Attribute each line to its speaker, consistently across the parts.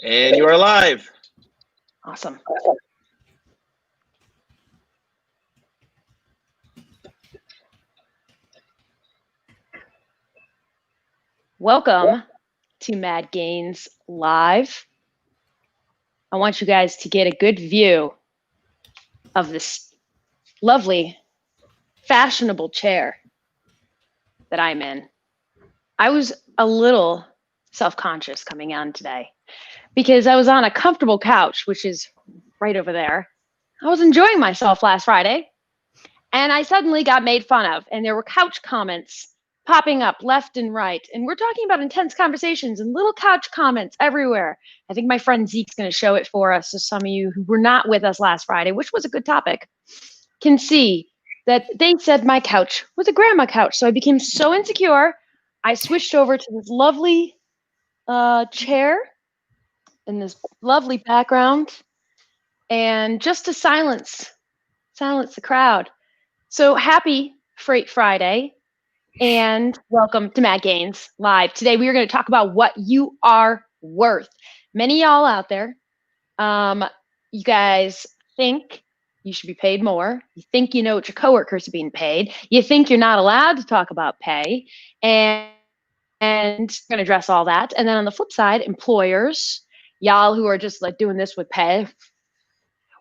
Speaker 1: And you are live.
Speaker 2: Awesome. Welcome to MADGAINES Live. I want you guys to get a good view of this lovely, fashionable chair that I'm in. I was a little self-conscious coming on today because I was on a comfortable couch, which is right over there. I was enjoying myself last Friday, and I suddenly got made fun of, and there were couch comments popping up left and right. And we're talking about intense conversations and little couch comments everywhere. I think my friend Zeke's going to show it for us, so some of you who were not with us last Friday, which was a good topic, can see that they said my couch was a grandma couch. So I became so insecure, I switched over to this lovely chair in this lovely background, and just to silence the crowd. So happy Freight Friday, and welcome to MADGAINES Live. Today we are going to talk about what you are worth. Many of y'all out there, you guys think you should be paid more. You think you know what your coworkers are being paid. You think you're not allowed to talk about pay, and we're going to address all that. And then on the flip side, employers, y'all who are just like doing this with pay,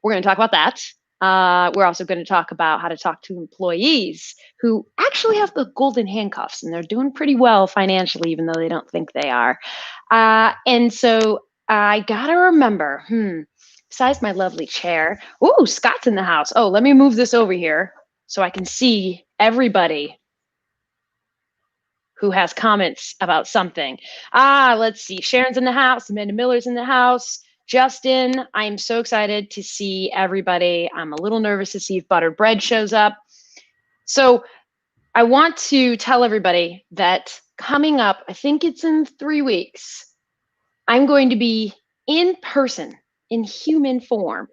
Speaker 2: we're going to talk about that. We're also going to talk about how to talk to employees who actually have the golden handcuffs and they're doing pretty well financially, even though they don't think they are. And so I got to remember, besides my lovely chair, ooh, Scott's in the house. Oh, let me move this over here so I can see everybody who has comments about something. Let's see. Sharon's in the house. Amanda Miller's in the house. Justin, I'm so excited to see everybody. I'm a little nervous to see if Buttered Bread shows up. So I want to tell everybody that coming up, I think it's in 3 weeks, I'm going to be in person, in human form,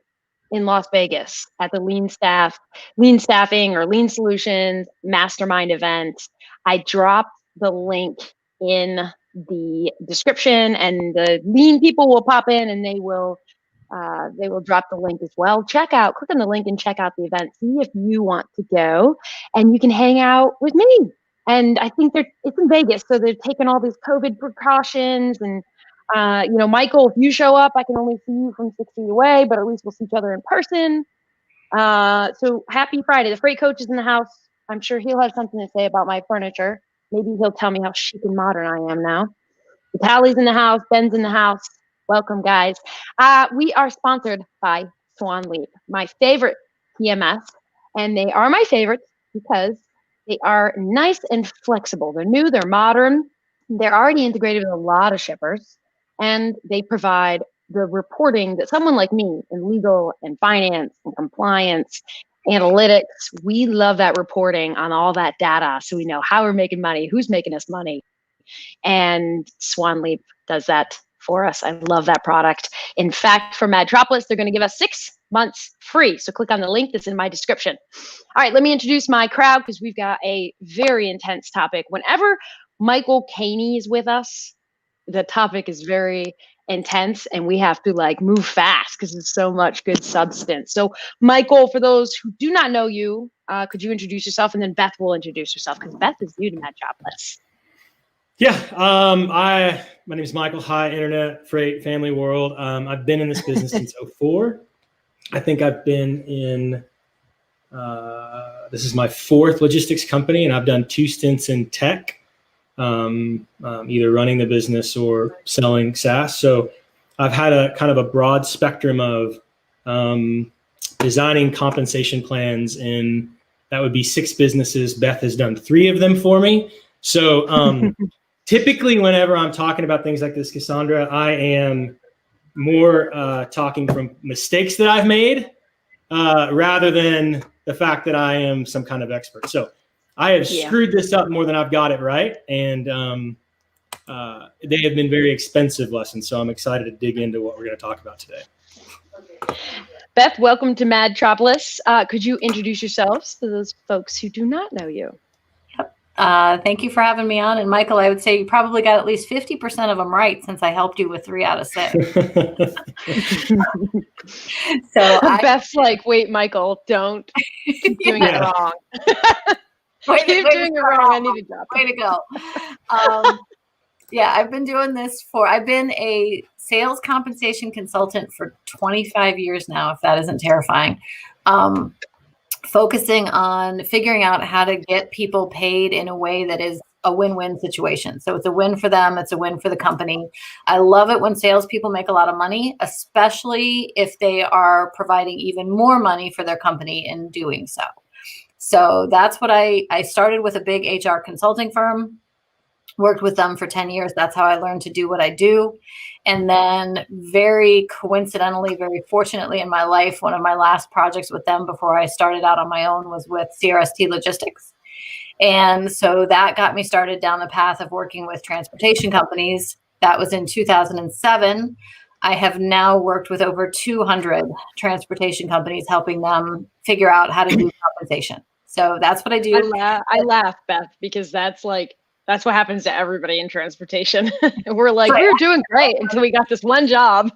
Speaker 2: in Las Vegas at the Lean Staffing or Lean Solutions Mastermind event. I dropped the link in the description, and the lean people will pop in and they will drop the link as well. Click on the link and check out the event. See if you want to go, and you can hang out with me. And I think it's in Vegas, so they're taking all these COVID precautions. And Michael, if you show up, I can only see you from 6 feet away, but at least we'll see each other in person. So happy Friday. The freight coach is in the house. I'm sure he'll have something to say about my furniture. Maybe he'll tell me how chic and modern I am now. Natalie's in the house. Ben's in the house. Welcome, guys. We are sponsored by SwanLeap, my favorite PMS. And they are my favorites because they are nice and flexible. They're new. They're modern. They're already integrated with a lot of shippers. And they provide the reporting that someone like me in legal and finance and compliance, analytics, we love that reporting on all that data so we know how we're making money, who's making us money. And SwanLeap does that for us. I love that product. In fact, for Madtropolis, they're going to give us 6 months free. So click on the link that's in my description. All right, let me introduce my crowd because we've got a very intense topic. Whenever Michael Caney is with us, the topic is very intense and we have to move fast because there's so much good substance. So Michael, for those who do not know you, could you introduce yourself, and then Beth will introduce herself because Beth is new to Madtropolis.
Speaker 3: Yeah, my name is Michael. Hi, Internet, Freight, Family World. I've been in this business since 2004. I think I've been in, this is my 4th logistics company, and I've done 2 stints in tech, either running the business or selling SaaS. So I've had a kind of a broad spectrum of designing compensation plans, and that would be 6 businesses. Beth has done 3 of them for me. So typically whenever I'm talking about things like this, Cassandra, I am more talking from mistakes that I've made rather than the fact that I am some kind of expert. So I have screwed this up more than I've got it right. And they have been very expensive lessons. So I'm excited to dig into what we're going to talk about today.
Speaker 2: Beth, welcome to Madtropolis. Could you introduce yourselves to those folks who do not know you?
Speaker 4: Yep.
Speaker 1: Thank you for having me on. And Michael, I would say you probably got at least 50% of them right since I helped you with 3 out of 6. So
Speaker 2: Beth's like, wait, Michael, don't keep doing it wrong. Keep doing it wrong. I need a job.
Speaker 1: Way to go. Yeah, I've been a sales compensation consultant for 25 years now, if that isn't terrifying. Focusing on figuring out how to get people paid in a way that is a win-win situation. So it's a win for them. It's a win for the company. I love it when salespeople make a lot of money, especially if they are providing even more money for their company in doing so. So that's what I started with a big HR consulting firm, worked with them for 10 years. That's how I learned to do what I do. And then very coincidentally, very fortunately in my life, one of my last projects with them before I started out on my own was with CRST Logistics. And so that got me started down the path of working with transportation companies. That was in 2007. I have now worked with over 200 transportation companies, helping them figure out how to do compensation. So that's what I do.
Speaker 2: I laugh, Beth, because that's what happens to everybody in transportation. We're like, right. We're doing great until we got this one job.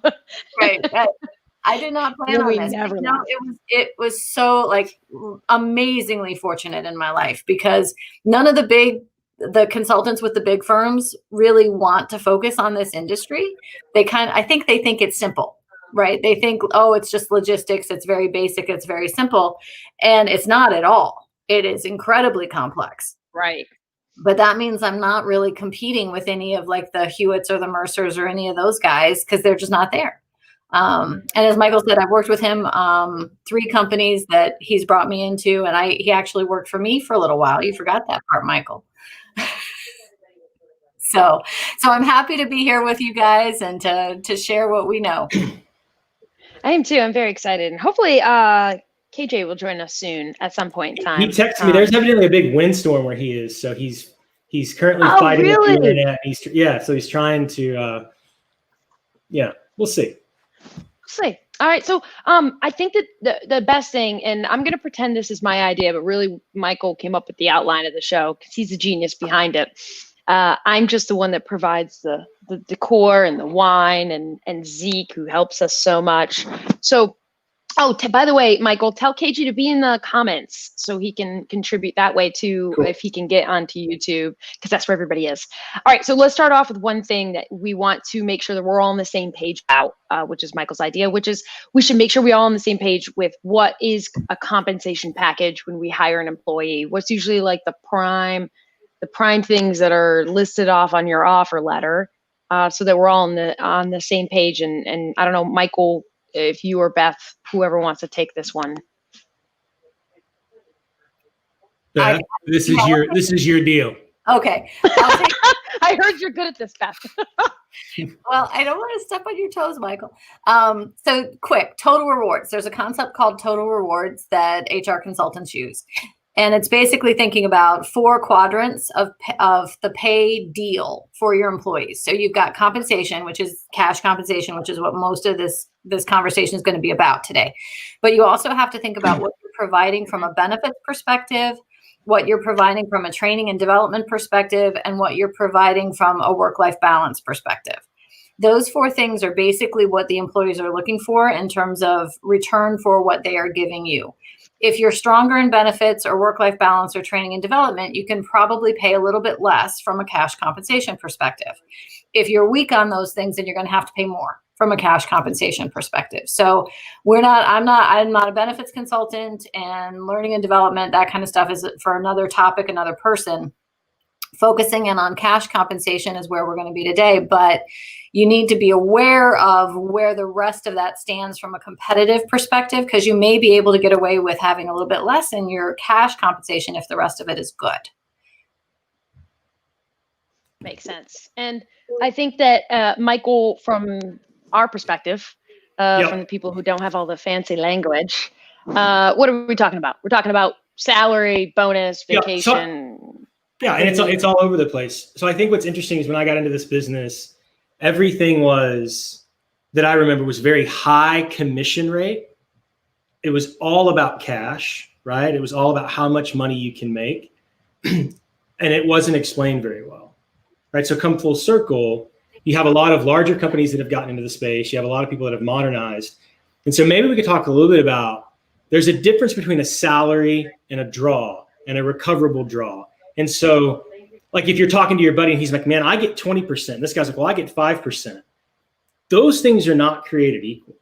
Speaker 1: Right. I did not plan on this. It was so like amazingly fortunate in my life because none of the consultants with the big firms really want to focus on this industry. I think they think it's simple, right? They think, oh, it's just logistics. It's very basic. It's very simple. And it's not at all. It is incredibly complex.
Speaker 2: Right.
Speaker 1: But that means I'm not really competing with any of like the Hewitts or the Mercers or any of those guys because they're just not there. And as Michael said, I've worked with him 3 companies that he's brought me into, and he actually worked for me for a little while. You forgot that part, Michael. So I'm happy to be here with you guys and to share what we know.
Speaker 2: I am too. I'm very excited, and hopefully KJ will join us soon at some point in time.
Speaker 3: He texted me. There's evidently a big windstorm where he is, so he's currently fighting with the internet. So he's trying to. We'll see.
Speaker 2: All right. So I think that the best thing, and I'm going to pretend this is my idea, but really Michael came up with the outline of the show because he's the genius behind it. I'm just the one that provides the decor and the wine and Zeke, who helps us so much. So, by the way, Michael, tell KG to be in the comments so he can contribute that way too, cool. If he can get onto YouTube, because that's where everybody is. All right, so let's start off with one thing that we want to make sure that we're all on the same page about, which is Michael's idea, which is we should make sure we're all on the same page with what is a compensation package when we hire an employee. What's usually like the prime things that are listed off on your offer letter, so that we're all on the same page. And I don't know, Michael, if you or Beth, whoever wants to take this one.
Speaker 3: Beth, this is your deal.
Speaker 1: Okay.
Speaker 2: I heard you're good at this, Beth.
Speaker 1: Well, I don't want to step on your toes, Michael. So quick, total rewards. There's a concept called total rewards that HR consultants use. And it's basically thinking about 4 quadrants of the pay deal for your employees. So you've got compensation, which is cash compensation, which is what most of this conversation is going to be about today. But you also have to think about what you're providing from a benefits perspective, what you're providing from a training and development perspective, and what you're providing from a work-life balance perspective. Those 4 things are basically what the employees are looking for in terms of return for what they are giving you. If you're stronger in benefits or work-life balance or training and development, you can probably pay a little bit less from a cash compensation perspective. If you're weak on those things, then you're going to have to pay more from a cash compensation perspective. So I'm not a benefits consultant, and learning and development, that kind of stuff is for another topic, another person. Focusing in on cash compensation is where we're going to be today, but you need to be aware of where the rest of that stands from a competitive perspective, because you may be able to get away with having a little bit less in your cash compensation if the rest of it is good.
Speaker 2: Makes sense. And I think that, Michael, from our perspective, from the people who don't have all the fancy language, what are we talking about? We're talking about salary, bonus, vacation.
Speaker 3: And it's all over the place. So I think what's interesting is when I got into this business, everything that I remember was very high commission rate. It was all about cash, right? It was all about how much money you can make. And and it wasn't explained very well, right? So come full circle, you have a lot of larger companies that have gotten into the space. You have a lot of people that have modernized. And so maybe we could talk a little bit about, there's a difference between a salary and a draw and a recoverable draw. And so like if you're talking to your buddy and he's like, man, I get 20%. This guy's like, well, I get 5%. Those things are not created equal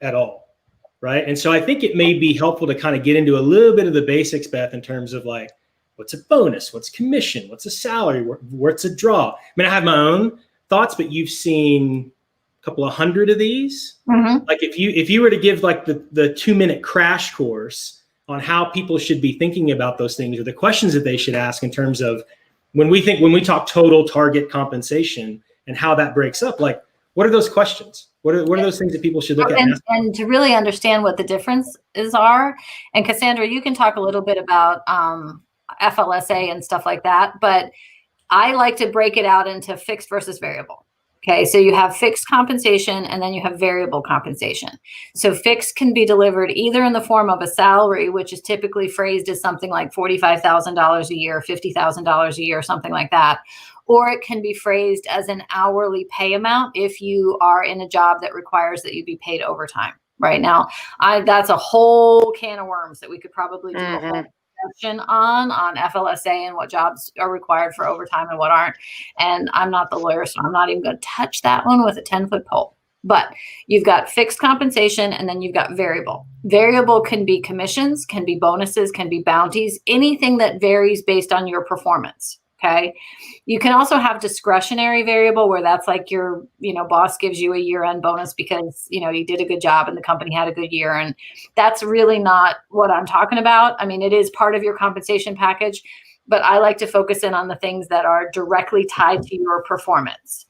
Speaker 3: at all, right? And so I think it may be helpful to kind of get into a little bit of the basics, Beth, in terms of like, what's a bonus? What's commission? What's a salary? What's a draw? I mean, I have my own thoughts, but you've seen a couple of hundred of these. Mm-hmm. Like if you were to give like the 2-minute crash course on how people should be thinking about those things, or the questions that they should ask in terms of when we talk total target compensation and how that breaks up, like what are those questions? What are those things that people should look at?
Speaker 1: And to really understand what the differences are. And Cassandra, you can talk a little bit about FLSA and stuff like that, but I like to break it out into fixed versus variable. Okay, so you have fixed compensation and then you have variable compensation. So fixed can be delivered either in the form of a salary, which is typically phrased as something like $45,000 a year, $50,000 a year, something like that. Or it can be phrased as an hourly pay amount if you are in a job that requires that you be paid overtime. Right now, that's a whole can of worms that we could probably do a whole on FLSA and what jobs are required for overtime and what aren't. And I'm not the lawyer, so I'm not even going to touch that one with a 10-foot pole. But you've got fixed compensation and then you've got variable. Variable can be commissions, can be bonuses, can be bounties, anything that varies based on your performance. Okay. You can also have discretionary variable where that's like your, boss gives you a year-end bonus because, you did a good job and the company had a good year. And that's really not what I'm talking about. I mean, it is part of your compensation package, but I like to focus in on the things that are directly tied to your performance.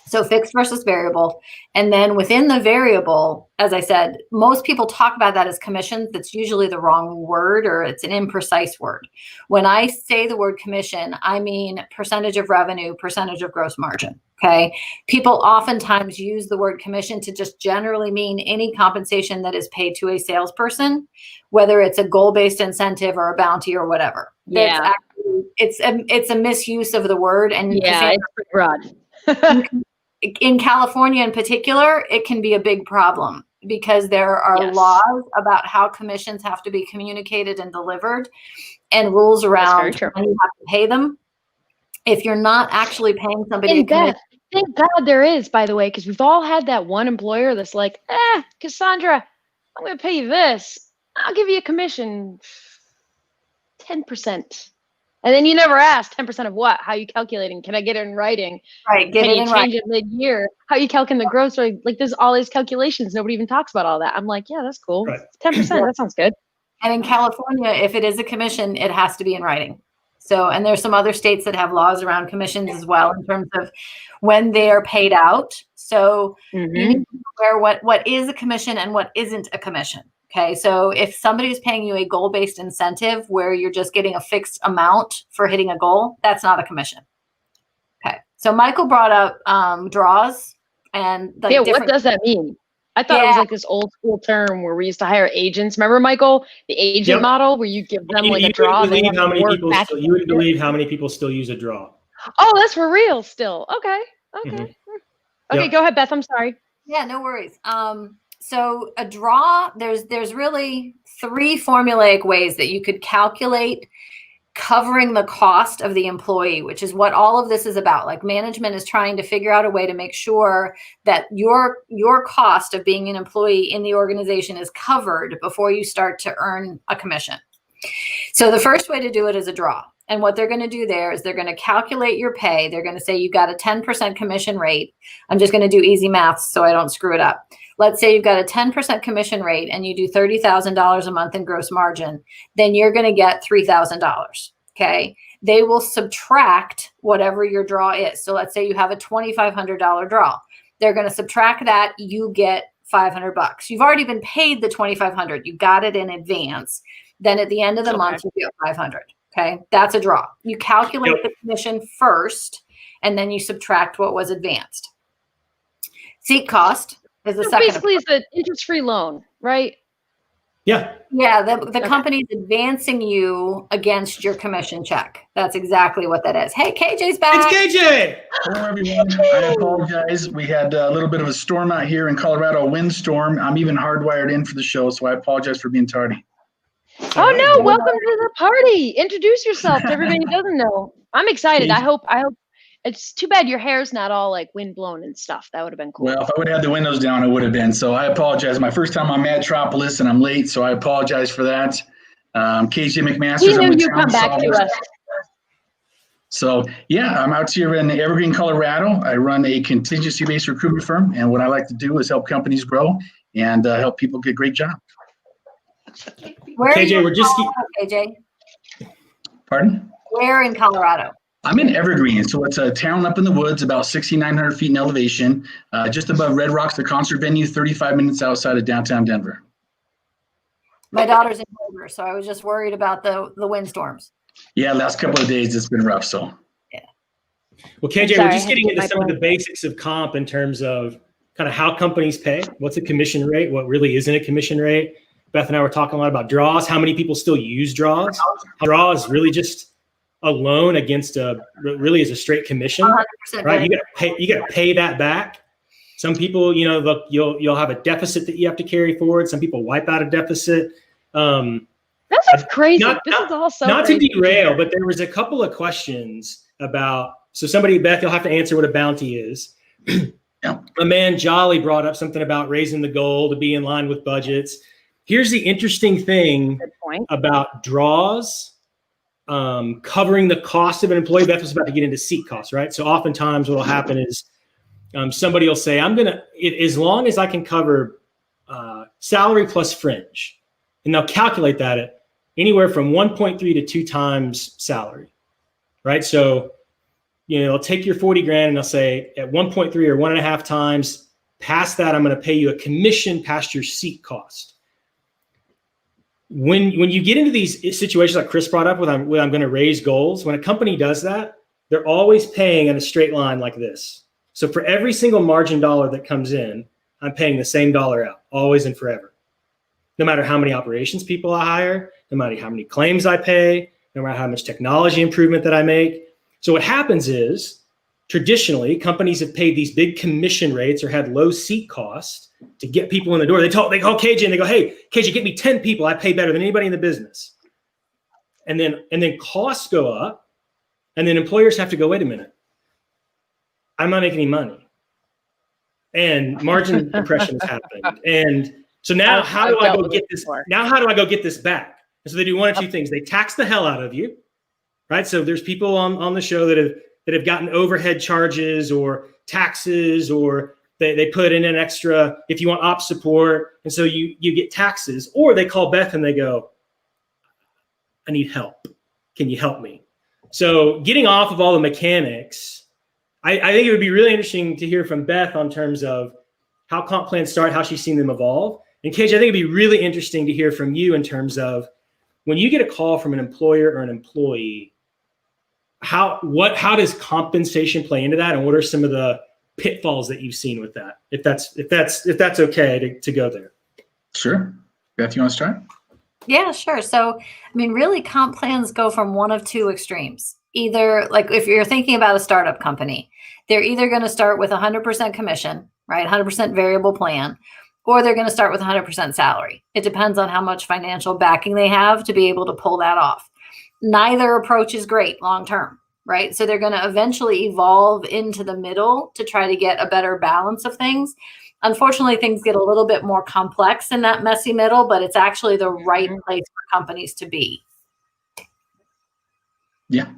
Speaker 1: So fixed versus variable. And then within the variable, as I said, most people talk about that as commissions. That's usually the wrong word, or it's an imprecise word. When I say the word commission, I mean percentage of revenue, percentage of gross margin. Okay. People oftentimes use the word commission to just generally mean any compensation that is paid to a salesperson, whether it's a goal-based incentive or a bounty or whatever.
Speaker 2: Yeah.
Speaker 1: It's a misuse of the word. And
Speaker 2: yeah, it's pretty broad.
Speaker 1: In California in particular, it can be a big problem because there are laws about how commissions have to be communicated and delivered and rules around when you have to pay them. If you're not actually paying somebody a commission.
Speaker 2: Thank God there is, by the way, because we've all had that one employer that's like, Cassandra, I'm going to pay you this. I'll give you a commission, 10%. And then you never ask 10% of what? How are you calculating? Can I get it in writing?
Speaker 1: Right.
Speaker 2: Can you change it mid-year? How are you calculating the gross rate? Like there's all these calculations. Nobody even talks about all that. I'm like, yeah, that's cool. Right. 10%. That sounds good.
Speaker 1: And in California, if it is a commission, it has to be in writing. So, and there's some other states that have laws around commissions as well in terms of when they are paid out. So you need to be aware what is a commission and what isn't a commission. Okay, so if somebody's paying you a goal-based incentive where you're just getting a fixed amount for hitting a goal, that's not a commission. Okay, so Michael brought up draws and
Speaker 2: what does that mean? I thought it was like this old school term where we used to hire agents. Remember, Michael, the agent model where you give them like a draw. You
Speaker 3: wouldn't believe how many people still use a draw.
Speaker 2: Oh, that's for real still. Okay. Okay, go ahead, Beth. I'm sorry.
Speaker 1: Yeah, no worries. So a draw, there's really 3 formulaic ways that you could calculate covering the cost of the employee, which is what all of this is about. Like management is trying to figure out a way to make sure that your cost of being an employee in the organization is covered before you start to earn a commission. So the first way to do it is a draw. And what they're going to do there is they're going to calculate your pay. They're going to say you've got a 10% commission rate. I'm just going to do easy maths so I don't screw it up. Let's say you've got a 10% commission rate and you do $30,000 a month in gross margin, then you're going to get $3,000. Okay. They will subtract whatever your draw is. So let's say you have a $2,500 draw. They're going to subtract that. You get $500. You've already been paid the $2,500. You got it in advance. Then at the end of the month, you get $500. Okay. That's a draw. You calculate the commission first, and then you subtract what was advanced. Seat cost is the second.
Speaker 2: Basically, it's an interest-free loan, right?
Speaker 3: Yeah.
Speaker 1: Yeah, the company's advancing you against your commission check. That's exactly what that is. Hey, KJ's back.
Speaker 3: It's KJ.
Speaker 4: Hello, everyone. I apologize. We had a little bit of a storm out here in Colorado, a windstorm. I'm even hardwired in for the show, so I apologize for being tardy.
Speaker 2: Oh no, welcome to the party. Introduce yourself to everybody who doesn't know. I'm excited. I hope it's too bad your hair's not all like wind blown and stuff. That would have been cool.
Speaker 4: Well, if I would have had the windows down, it would have been. So I apologize. My first time on Madtropolis and I'm late, so I apologize for that. KJ McMasters.
Speaker 2: We knew you'd come back to us.
Speaker 4: So yeah, I'm out here in Evergreen, Colorado. I run a contingency-based recruitment firm, and what I like to do is help companies grow and help people get great jobs.
Speaker 1: Where
Speaker 3: KJ, we're just
Speaker 1: KJ.
Speaker 4: Pardon?
Speaker 1: Where in Colorado?
Speaker 4: I'm in Evergreen, so it's a town up in the woods, about 6,900 feet in elevation, just above Red Rocks, the concert venue, 35 minutes outside of downtown Denver.
Speaker 1: My daughter's in Denver, so I was just worried about the windstorms.
Speaker 4: Yeah, last couple of days it's been rough. So
Speaker 1: yeah.
Speaker 3: Well, KJ, we're just getting into some of the basics of comp in terms of kind of how companies pay, what's a commission rate, what really isn't a commission rate. Beth and I were talking a lot about draws, how many people still use draws. Draw is really just a loan against really is a straight commission,
Speaker 1: 100%
Speaker 3: right? You got to pay that back. Some people, you'll have a deficit that you have to carry forward. Some people wipe out a deficit.
Speaker 2: That's crazy. This is all so
Speaker 3: not
Speaker 2: crazy
Speaker 3: to derail, but there was a couple of questions about. So somebody, Beth, you'll have to answer what a bounty is.
Speaker 4: Yeah.
Speaker 3: A man Jolly brought up something about raising the goal to be in line with budgets. Here's the interesting thing about draws. Covering the cost of an employee. Beth was about to get into seat costs, right? So oftentimes what will happen is somebody will say, as long as I can cover salary plus fringe, and they'll calculate that at anywhere from 1.3 to 2 times salary, right? So, they'll take your 40 grand and they'll say at 1.3 or 1.5 times past that, I'm going to pay you a commission past your seat cost. When you get into these situations like Chris brought up with I'm going to raise goals, when a company does that, they're always paying in a straight line like this. So for every single margin dollar that comes in, I'm paying the same dollar out, always and forever. No matter how many operations people I hire, no matter how many claims I pay, no matter how much technology improvement that I make. So what happens is, traditionally, companies have paid these big commission rates or had low seat costs to get people in the door. They call KJ and they go, hey, KJ, get me 10 people. I pay better than anybody in the business. And then costs go up, and then employers have to go, wait a minute. I'm not making any money. And margin compression has happened. And so now how do I go get this? Now how do I go get this back? And so they do one of two things. They tax the hell out of you, right? So there's people on the show that have gotten overhead charges or taxes, or they put in an extra if you want op support, and so you get taxes. Or they call Beth and they go, I need help. Can you help me? So getting off of all the mechanics, I think it would be really interesting to hear from Beth on terms of how comp plans start, how she's seen them evolve. And KJ, I think it'd be really interesting to hear from you in terms of when you get a call from an employer or an employee, how does compensation play into that, and what are some of the pitfalls that you've seen with that? If that's okay to go there.
Speaker 4: Sure. Beth, you want to start?
Speaker 1: Yeah, sure. So, really comp plans go from one of two extremes. Either, like if you're thinking about a startup company, they're either going to start with 100% commission, right? 100% variable plan, or they're going to start with 100% salary. It depends on how much financial backing they have to be able to pull that off. Neither approach is great long-term, right? So they're going to eventually evolve into the middle to try to get a better balance of things. Unfortunately, things get a little bit more complex in that messy middle, but it's actually the right place for companies to be.
Speaker 4: Yeah.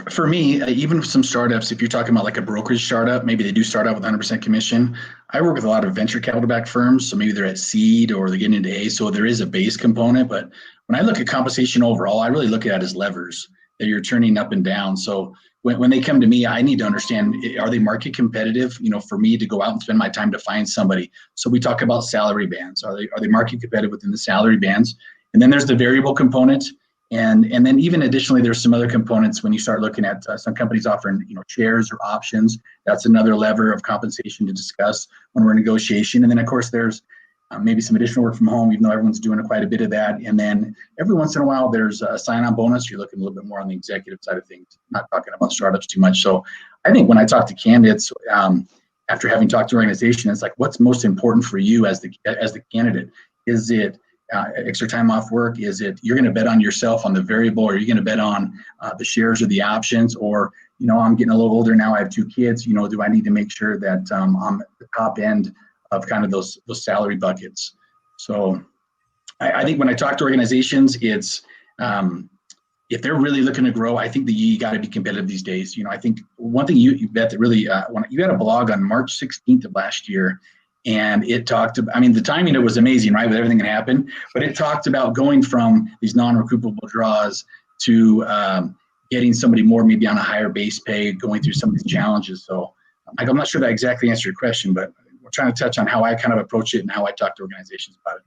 Speaker 4: For me, even some startups, if you're talking about like a brokerage startup, maybe they do start out with 100% commission. I work with a lot of venture capital backed firms. So maybe they're at seed or they're getting into A. So there is a base component. But when I look at compensation overall, I really look at it as levers that you're turning up and down. So when they come to me, I need to understand, are they market competitive, for me to go out and spend my time to find somebody? So we talk about salary bands. Are they market competitive within the salary bands? And then there's the variable component. And then even additionally, there's some other components when you start looking at some companies offering, shares or options. That's another lever of compensation to discuss when we're in negotiation. And then of course there's maybe some additional work from home, even though everyone's doing quite a bit of that. And then every once in a while, there's a sign-on bonus. You're looking a little bit more on the executive side of things, not talking about startups too much. So I think when I talk to candidates, after having talked to organizations, it's like, what's most important for you as the candidate? Is it extra time off work? Is it you're going to bet on yourself on the variable, or are you going to bet on the shares or the options? Or, I'm getting a little older now, I have 2 kids, do I need to make sure that I'm at the top end of kind of those salary buckets? So I think when I talk to organizations, it's if they're really looking to grow, I think that you got to be competitive these days. I think one thing you Beth, that really, when you had a blog on March 16th of last year, and it talked about, the timing, it was amazing, right, with everything that happened, but it talked about going from these non-recoupable draws to getting somebody more maybe on a higher base pay, going through some of these challenges. So I'm not sure that exactly answered your question, but we're trying to touch on how I kind of approach it and how I talk to organizations about it.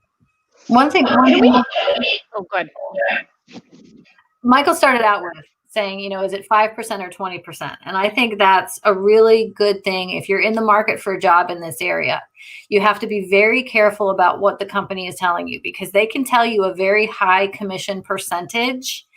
Speaker 1: One thing.
Speaker 2: Oh, good.
Speaker 1: Michael started out with saying, is it 5% or 20%? And I think that's a really good thing. If you're in the market for a job in this area, you have to be very careful about what the company is telling you, because they can tell you a very high commission percentage.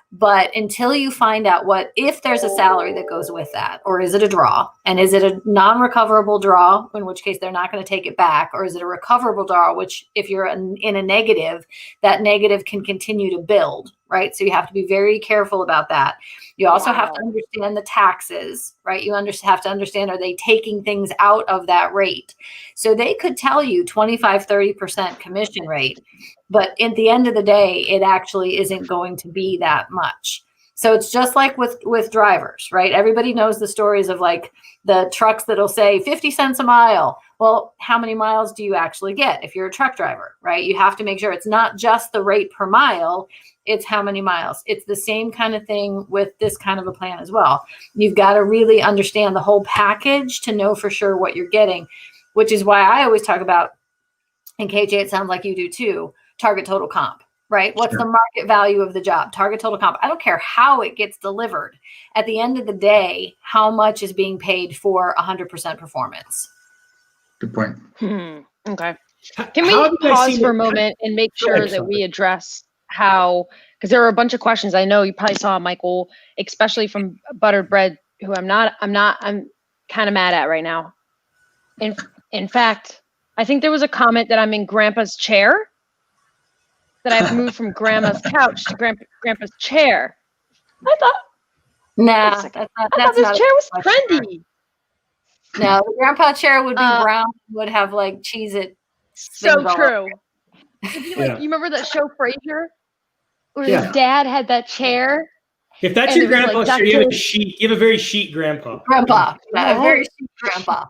Speaker 1: But until you find out if there's a salary that goes with that, or is it a draw, and is it a non-recoverable draw, in which case they're not going to take it back, or is it a recoverable draw, which if you're in a negative, that negative can continue to build, right? So you have to be very careful about that. You also have to understand the taxes, right? You have to understand, are they taking things out of that rate? So they could tell you 25, 30% commission rate, but at the end of the day, it actually isn't going to be that much. So it's just like with drivers, right? Everybody knows the stories of like the trucks that'll say 50 cents a mile. Well, how many miles do you actually get if you're a truck driver, right? You have to make sure it's not just the rate per mile, it's how many miles. It's the same kind of thing with this kind of a plan as well. You've got to really understand the whole package to know for sure what you're getting, which is why I always talk about, and KJ, it sounds like you do too, target total comp, right? What's the market value of the job? Target total comp. I don't care how it gets delivered. At the end of the day, how much is being paid for 100% performance?
Speaker 4: Good point.
Speaker 2: Okay. Can we pause for a moment and make sure that we address how, because there are a bunch of questions. I know you probably saw, Michael, especially from Buttered Bread, who I'm kind of mad at right now. In fact, I think there was a comment that I'm in Grandpa's chair, that I've moved from Grandma's couch to Grandpa's chair. I thought this chair was trendy.
Speaker 1: No, the grandpa chair would be brown, would have like Cheez-It.
Speaker 2: So true. You remember that show Frasier, where his dad had that chair?
Speaker 3: If that's your grandpa chair, you have a very chic grandpa.
Speaker 1: A very chic grandpa.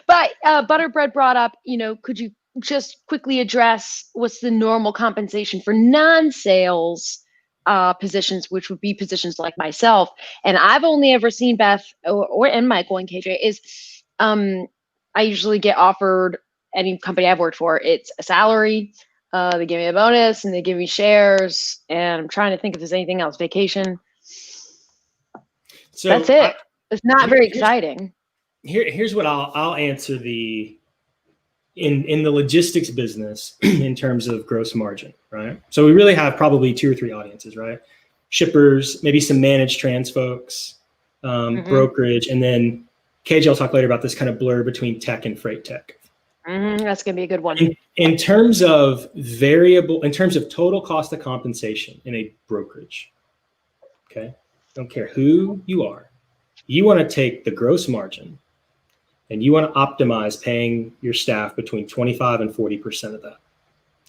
Speaker 2: But Buttered Bread brought up, could you just quickly address what's the normal compensation for non-sales positions, which would be positions like myself? And I've only ever seen Beth and Michael and KJ is I usually get offered, any company I've worked for, it's a salary, they give me a bonus, and they give me shares, and I'm trying to think if there's anything else, vacation. So that's it. It's not very exciting.
Speaker 3: Here's what I'll answer in the logistics business in terms of gross margin, right? So we really have probably 2 or 3 audiences, right? Shippers, maybe some managed trans folks, brokerage, and then KJ will talk later about this kind of blur between tech and freight tech.
Speaker 2: That's going to be a good one.
Speaker 3: In terms of total cost of compensation in a brokerage, okay? Don't care who you are. You want to take the gross margin and you want to optimize paying your staff between 25 and 40% of that,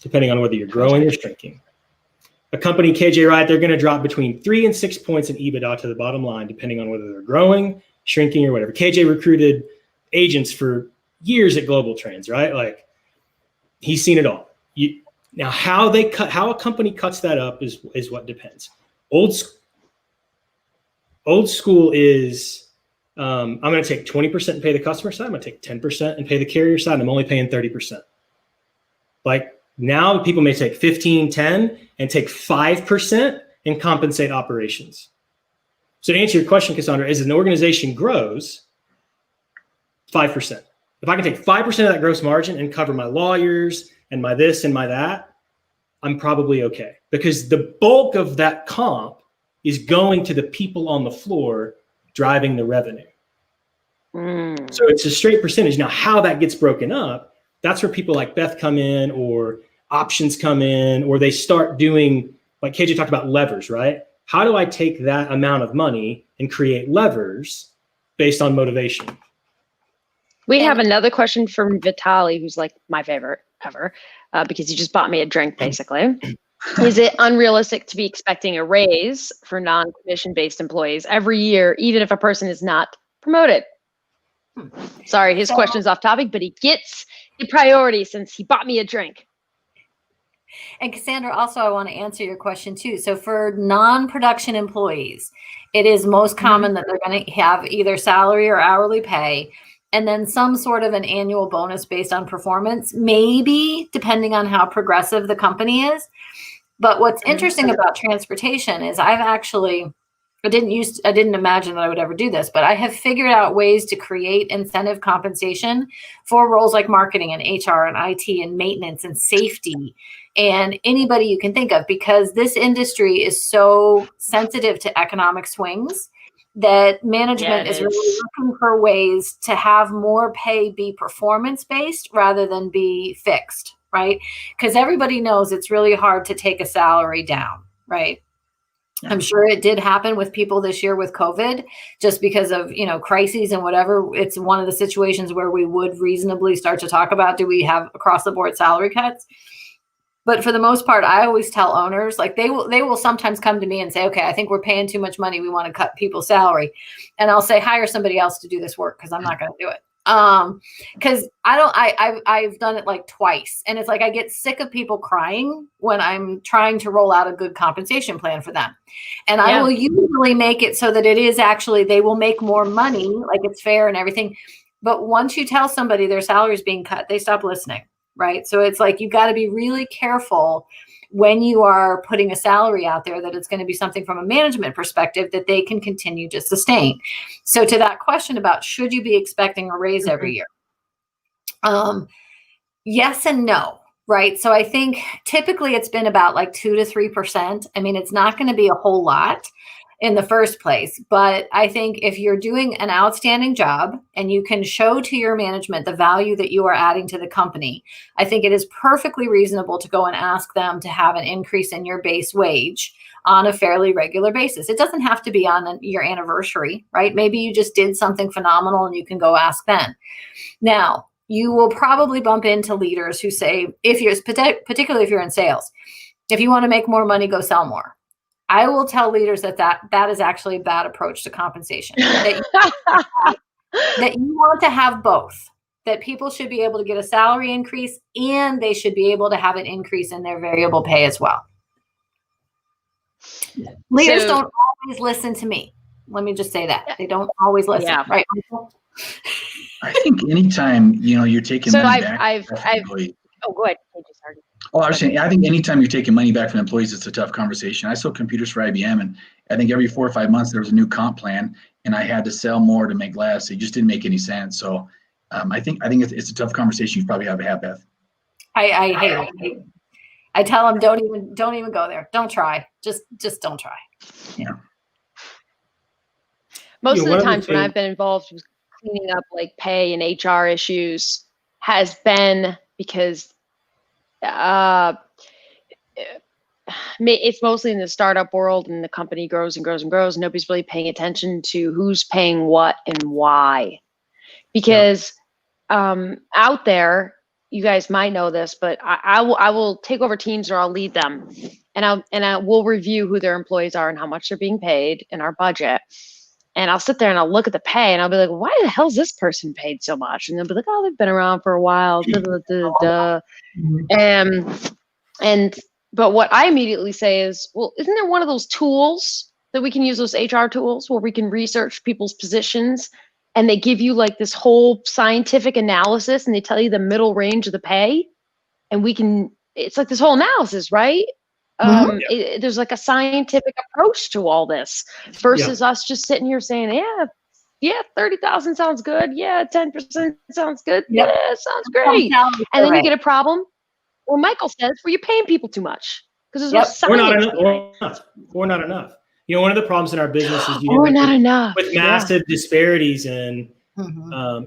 Speaker 3: depending on whether you're growing or shrinking. A company, KJ, right, they're going to drop between 3 and 6 points in EBITDA to the bottom line, depending on whether they're growing, shrinking, or whatever. KJ recruited agents for years at Global Trends, right? Like, he's seen it all. Now, how a company cuts that up is what depends. Old school is, I'm going to take 20% and pay the customer side. I'm going to take 10% and pay the carrier side. And I'm only paying 30%. Like, now people may take 15, 10 and take 5% and compensate operations. So to answer your question, Cassandra, as an organization grows, 5%. If I can take 5% of that gross margin and cover my lawyers and my this and my that, I'm probably okay, because the bulk of that comp is going to the people on the floor driving the revenue. So it's a straight percentage. Now, how that gets broken up, that's where people like Beth come in, or options come in, or they start doing, like KJ talked about, levers, right? How do I take that amount of money and create levers based on motivation?
Speaker 2: We have another question from Vitali, who's like my favorite ever, because he just bought me a drink, basically. Is it unrealistic to be expecting a raise for non-commission based employees every year, even if a person is not promoted? Sorry, his question's off topic, but he gets the priority since he bought me a drink.
Speaker 1: And Cassandra, also, I want to answer your question too. So for non-production employees, it is most common that they're going to have either salary or hourly pay, and then some sort of an annual bonus based on performance, maybe depending on how progressive the company is. But what's interesting about transportation is I didn't imagine that I would ever do this, but I have figured out ways to create incentive compensation for roles like marketing and HR and IT and maintenance and safety and anybody you can think of, because this industry is so sensitive to economic swings that management is really looking for ways to have more pay be performance-based rather than be fixed, right? Because everybody knows it's really hard to take a salary down, right? I'm sure it did happen with people this year with COVID, just because of, crises and whatever. It's one of the situations where we would reasonably start to talk about, do we have across the board salary cuts? But for the most part, I always tell owners, like they will sometimes come to me and say, okay, I think we're paying too much money. We want to cut people's salary. And I'll say, hire somebody else to do this work, because I'm not going to do it. Because I've done it like twice, and it's like I get sick of people crying when I'm trying to roll out a good compensation plan for them. And I will usually make it so that it is actually, they will make more money, like it's fair and everything. But once you tell somebody their salary is being cut, they stop listening, right? So it's like, you've got to be really careful when you are putting a salary out there that it's going to be something from a management perspective that they can continue to sustain. So to that question about should you be expecting a raise every year? Yes and no, right? So I think typically it's been about like 2 to 3%. I mean, it's not going to be a whole lot in the first place, but I think if you're doing an outstanding job and you can show to your management the value that you are adding to the company, I think it is perfectly reasonable to go and ask them to have an increase in your base wage on a fairly regular basis. It doesn't have to be on your anniversary, right? Maybe you just did something phenomenal and you can go ask then. Now, you will probably bump into leaders who say, particularly if you're in sales, if you want to make more money, go sell more. I will tell leaders that is actually a bad approach to compensation. That you want to have both. That people should be able to get a salary increase and they should be able to have an increase in their variable pay as well. Leaders don't always listen to me. Let me just say that. They don't always listen, right, Michael?
Speaker 4: I think anytime, you're taking money back.
Speaker 2: Oh, go ahead.
Speaker 4: Oh, I was saying, I think anytime you're taking money back from employees, it's a tough conversation. I sold computers for IBM, and I think every 4 or 5 months there was a new comp plan, and I had to sell more to make less. It just didn't make any sense. So I think it's a tough conversation you probably have to have, Beth.
Speaker 1: I hate it. I tell them don't even go there. Don't try. Just don't try.
Speaker 4: Yeah.
Speaker 2: Most of the times when I've been involved with cleaning up like pay and HR issues has been because it's mostly in the startup world, and the company grows and grows and grows. And nobody's really paying attention to who's paying what and why. Because out there, you guys might know this, but I will take over teams, or I'll lead them, and I will review who their employees are and how much they're being paid in our budget. And I'll sit there and I'll look at the pay and I'll be like, why the hell is this person paid so much? And they'll be like, oh, they've been around for a while. But what I immediately say is, well, isn't there one of those tools that we can use, those HR tools where we can research people's positions and they give you like this whole scientific analysis and they tell you the middle range of the pay, and it's like this whole analysis, right? There's like a scientific approach to all this versus us just sitting here saying, yeah, yeah, 30,000 sounds good. Yeah, 10% sounds good.
Speaker 1: Yep.
Speaker 2: Yeah, sounds great. And then you get a problem. Well, Michael says, well, you're paying people too much because there's no
Speaker 3: Or not
Speaker 2: signage
Speaker 3: enough, or not enough. You know, one of the problems in our business is
Speaker 2: or not enough
Speaker 3: with massive disparities, and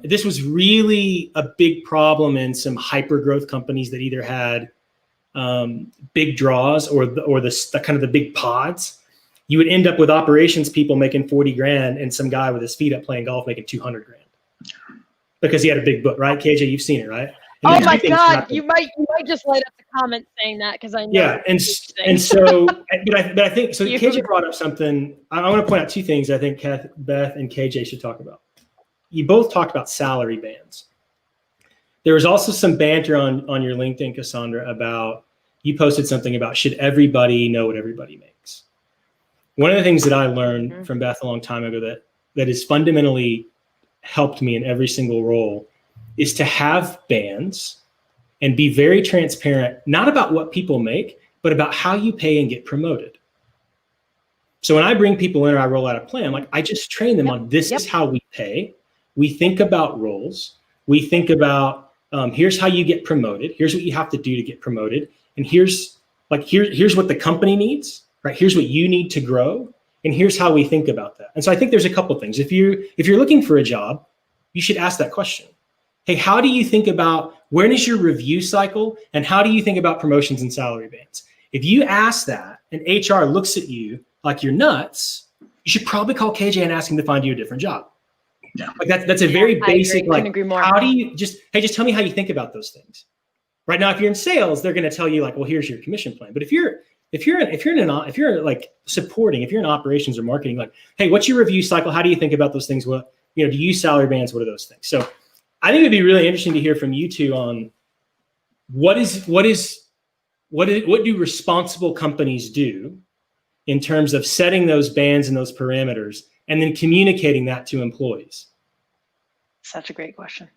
Speaker 3: this was really a big problem in some hyper growth companies that either had big draws or the kind of the big pods. You would end up with operations people making 40 grand and some guy with his feet up playing golf making 200 grand because he had a big book, right? KJ, you've seen it, right? And
Speaker 2: oh my God, you might just light up the comment saying that because I know.
Speaker 3: Yeah, and so, but I think so. KJ brought up something. I want to point out two things I think Beth and KJ should talk about. You both talked about salary bands. There was also some banter on your LinkedIn, Cassandra, about you posted something about should everybody know what everybody makes. One of the things that I learned from Beth a long time ago that has fundamentally helped me in every single role is to have bands and be very transparent, not about what people make, but about how you pay and get promoted. So when I bring people in or I roll out a plan, like I just train them on this is how we pay. We think about roles. We think about here's how you get promoted. Here's what you have to do to get promoted. And here's what the company needs, right? Here's what you need to grow. And here's how we think about that. And so I think there's a couple things. If you're looking for a job, you should ask that question. Hey, how do you think about when is your review cycle and how do you think about promotions and salary bands? If you ask that and HR looks at you like you're nuts, you should probably call KJ and ask him to find you a different job.
Speaker 4: Yeah.
Speaker 3: Like that's a very basic,
Speaker 2: like, agree more.
Speaker 3: How do you just tell me how you think about those things. Right now, if you're in sales, they're going to tell you like, well, here's your commission plan. But if you're like supporting, if you're in operations or marketing, like, hey, what's your review cycle? How do you think about those things? What, do you use salary bands? What are those things? So I think it'd be really interesting to hear from you two on what do responsible companies do in terms of setting those bands and those parameters and then communicating that to employees?
Speaker 2: Such a great question.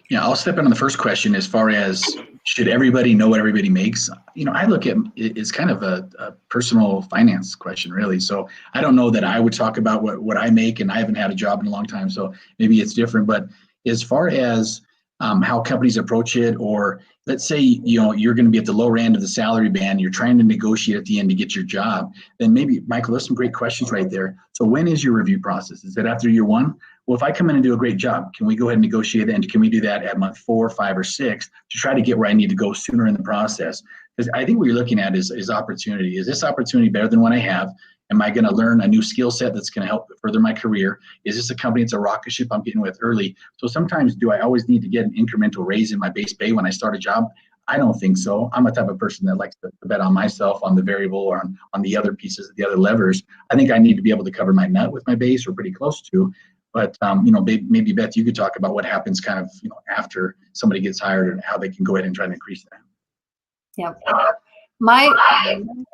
Speaker 4: Yeah, I'll step in on the first question as far as should everybody know what everybody makes? I look at it's kind of a personal finance question, really. So I don't know that I would talk about what I make, and I haven't had a job in a long time, so maybe it's different. But as far as how companies approach it, or let's say you're going to be at the lower end of the salary band, you're trying to negotiate at the end to get your job, then maybe, Michael, there's some great questions right there. So when is your review process? Is it after year one? Well, if I come in and do a great job, can we go ahead and negotiate, and can we do that at month 4, 5, or 6 to try to get where I need to go sooner in the process? Because I think what you're looking at is opportunity. Is this opportunity better than what I have? Am I going to learn a new skill set that's going to help further my career? Is this a company that's a rocket ship I'm getting with early? So sometimes, do I always need to get an incremental raise in my base pay when I start a job? I don't think so. I'm a type of person that likes to bet on myself, on the variable, or on the other pieces, the other levers. I think I need to be able to cover my nut with my base, or pretty close to. But maybe Beth, you could talk about what happens kind of after somebody gets hired and how they can go ahead and try to increase that.
Speaker 1: Yep. My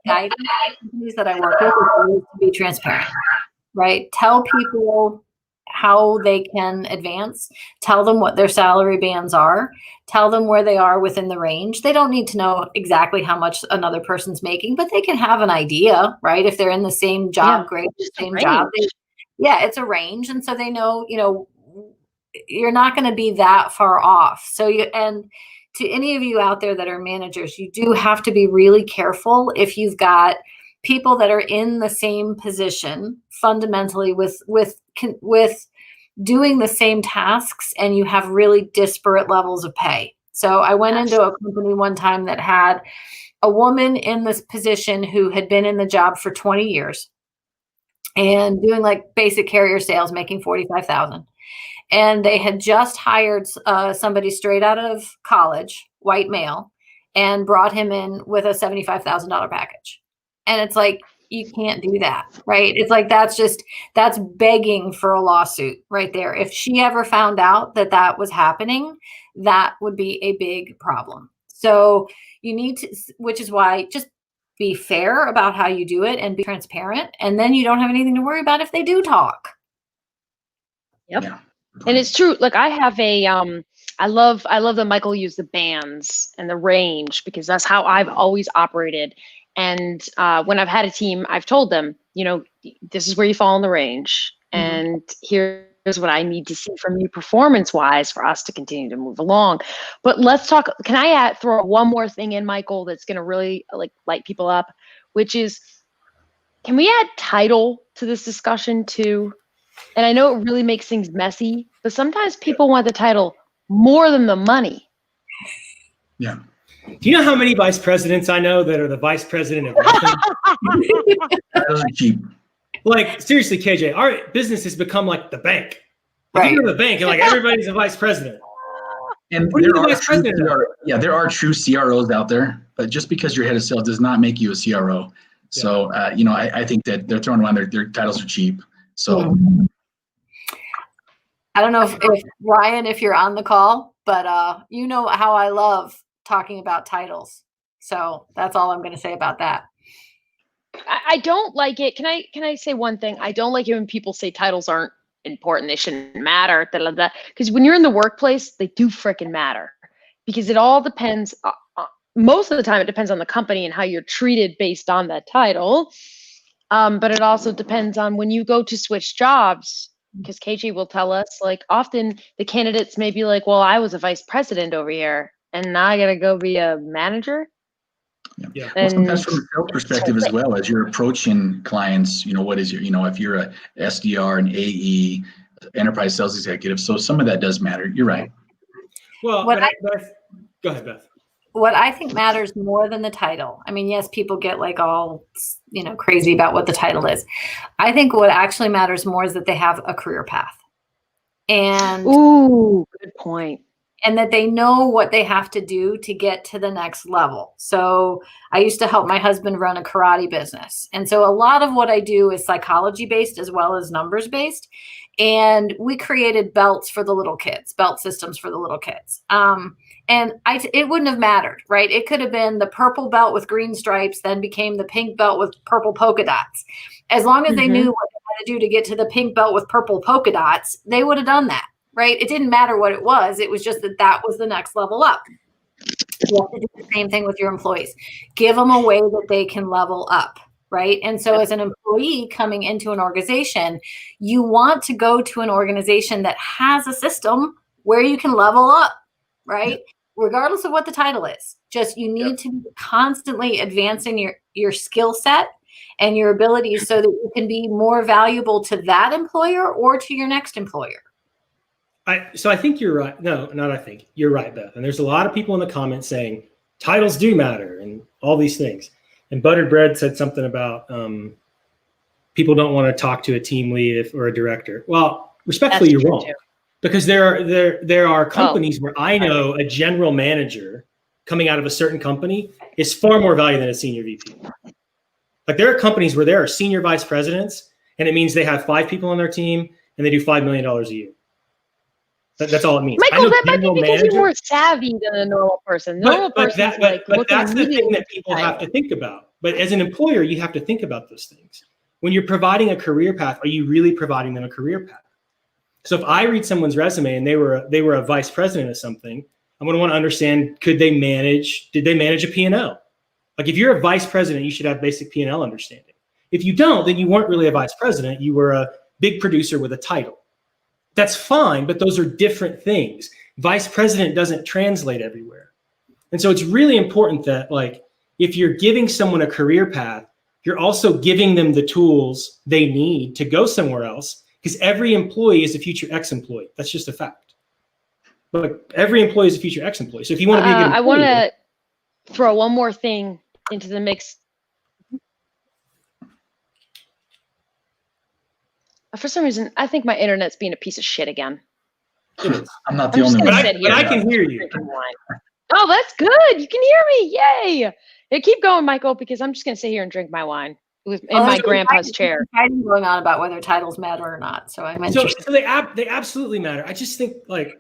Speaker 1: guidance companies that I work with is always to be transparent, right? Tell people how they can advance. Tell them what their salary bands are. Tell them where they are within the range. They don't need to know exactly how much another person's making, but they can have an idea, right? If they're in the same job grade, same job. It's a range. And so they know, you're not going to be that far off. So to any of you out there that are managers, you do have to be really careful if you've got people that are in the same position fundamentally with doing the same tasks, and you have really disparate levels of pay. So I went into a company one time that had a woman in this position who had been in the job for 20 years and doing like basic carrier sales, making $45,000. And they had just hired somebody straight out of college, white male, and brought him in with a $75,000 package. And it's like, you can't do that, right? It's like, that's begging for a lawsuit right there. If she ever found out that was happening, that would be a big problem. So you need to, which is why just be fair about how you do it and be transparent. And then you don't have anything to worry about if they do talk.
Speaker 2: Yep. Yeah. And it's true. Like I have I love that Michael used the bands and the range, because that's how I've always operated. And when I've had a team, I've told them, this is where you fall in the range, and here's here's what I need to see from you performance-wise for us to continue to move along. But let's talk. Can I throw one more thing in, Michael, that's going to really light people up, which is, can we add title to this discussion too? And I know it really makes things messy, but sometimes people want the title more than the money.
Speaker 4: Yeah.
Speaker 3: Do you know how many vice presidents I know that are the vice president of nothing?
Speaker 4: Those are cheap.
Speaker 3: Like, seriously, KJ, our business has become like the bank.
Speaker 1: Right.
Speaker 3: You go to the bank and like everybody's a vice president.
Speaker 4: And
Speaker 3: What are you
Speaker 4: there
Speaker 3: the
Speaker 4: are
Speaker 3: vice president of?
Speaker 4: there are true CROs out there, but just because you're head of sales does not make you a CRO. So, I think that they're throwing around their titles are cheap. So
Speaker 1: I don't know if Ryan, if you're on the call, but you know how I love talking about titles. So that's all I'm going to say about that.
Speaker 2: I don't like it. Can I say one thing? I don't like it when people say titles aren't important. They shouldn't matter. Because when you're in the workplace, they do freaking matter. Because it all depends. Most of the time, it depends on the company and how you're treated based on that title. But it also depends on when you go to switch jobs. Because KJ will tell us, like, often the candidates may be like, well, I was a vice president over here, and now I got to go be a manager.
Speaker 4: Yeah. Well, sometimes from a sales perspective as well, as you're approaching clients, what is your, if you're a SDR, an AE, enterprise sales executive. So some of that does matter. You're right.
Speaker 3: Well, go ahead, Beth.
Speaker 1: What I think matters more than the title. I mean, yes, people get like all, crazy about what the title is. I think what actually matters more is that they have a career path. And
Speaker 2: ooh, good point.
Speaker 1: And that they know what they have to do to get to the next level. So I used to help my husband run a karate business. And so a lot of what I do is psychology based as well as numbers based. And we created belts for the little kids, belt systems for the little kids. And it wouldn't have mattered, right? It could have been the purple belt with green stripes, then became the pink belt with purple polka dots. As long as they knew what they had to do to get to the pink belt with purple polka dots, they would have done that. Right? It didn't matter what it was. It was just that was the next level up. You have to do the same thing with your employees. Give them a way that they can level up, right? And so as an employee coming into an organization, you want to go to an organization that has a system where you can level up, right? Regardless of what the title is. Just you need to be constantly advancing your skill set and your abilities so that you can be more valuable to that employer or to your next employer.
Speaker 3: So I think you're right. No, not I think. You're right, Beth. And there's a lot of people in the comments saying titles do matter and all these things. And Buttered Bread said something about people don't want to talk to a team lead or a director. Well, respectfully, you're wrong. Too. Because there are companies where I know a general manager coming out of a certain company is far more valuable than a senior VP. Like there are companies where there are senior vice presidents, and it means they have 5 people on their team and they do $5 million a year. That's all it means.
Speaker 2: Michael, that might be because you're more savvy than a normal person.
Speaker 3: But that's the thing that people have to think about. But as an employer, you have to think about those things. When you're providing a career path, are you really providing them a career path? So if I read someone's resume and they were a vice president of something, I'm going to want to understand, did they manage a P&L? Like if you're a vice president, you should have basic P&L understanding. If you don't, then you weren't really a vice president. You were a big producer with a title. That's fine, but those are different things. Vice president doesn't translate everywhere. And so it's really important that like, if you're giving someone a career path, you're also giving them the tools they need to go somewhere else, because every employee is a future ex-employee. That's just a fact. But every employee is a future ex-employee. So if you want to be a good employee,
Speaker 2: I want to throw one more thing into the mix. For some reason, I think my internet's being a piece of shit again.
Speaker 4: I'm not the only one.
Speaker 3: But I can hear you.
Speaker 2: Oh, that's good. You can hear me. Yay. Hey, keep going, Michael, because I'm just going to sit here and drink my wine in my grandpa's chair.
Speaker 1: I'm going on about whether titles matter or not. So I'm interested.
Speaker 3: So they absolutely matter. I just think like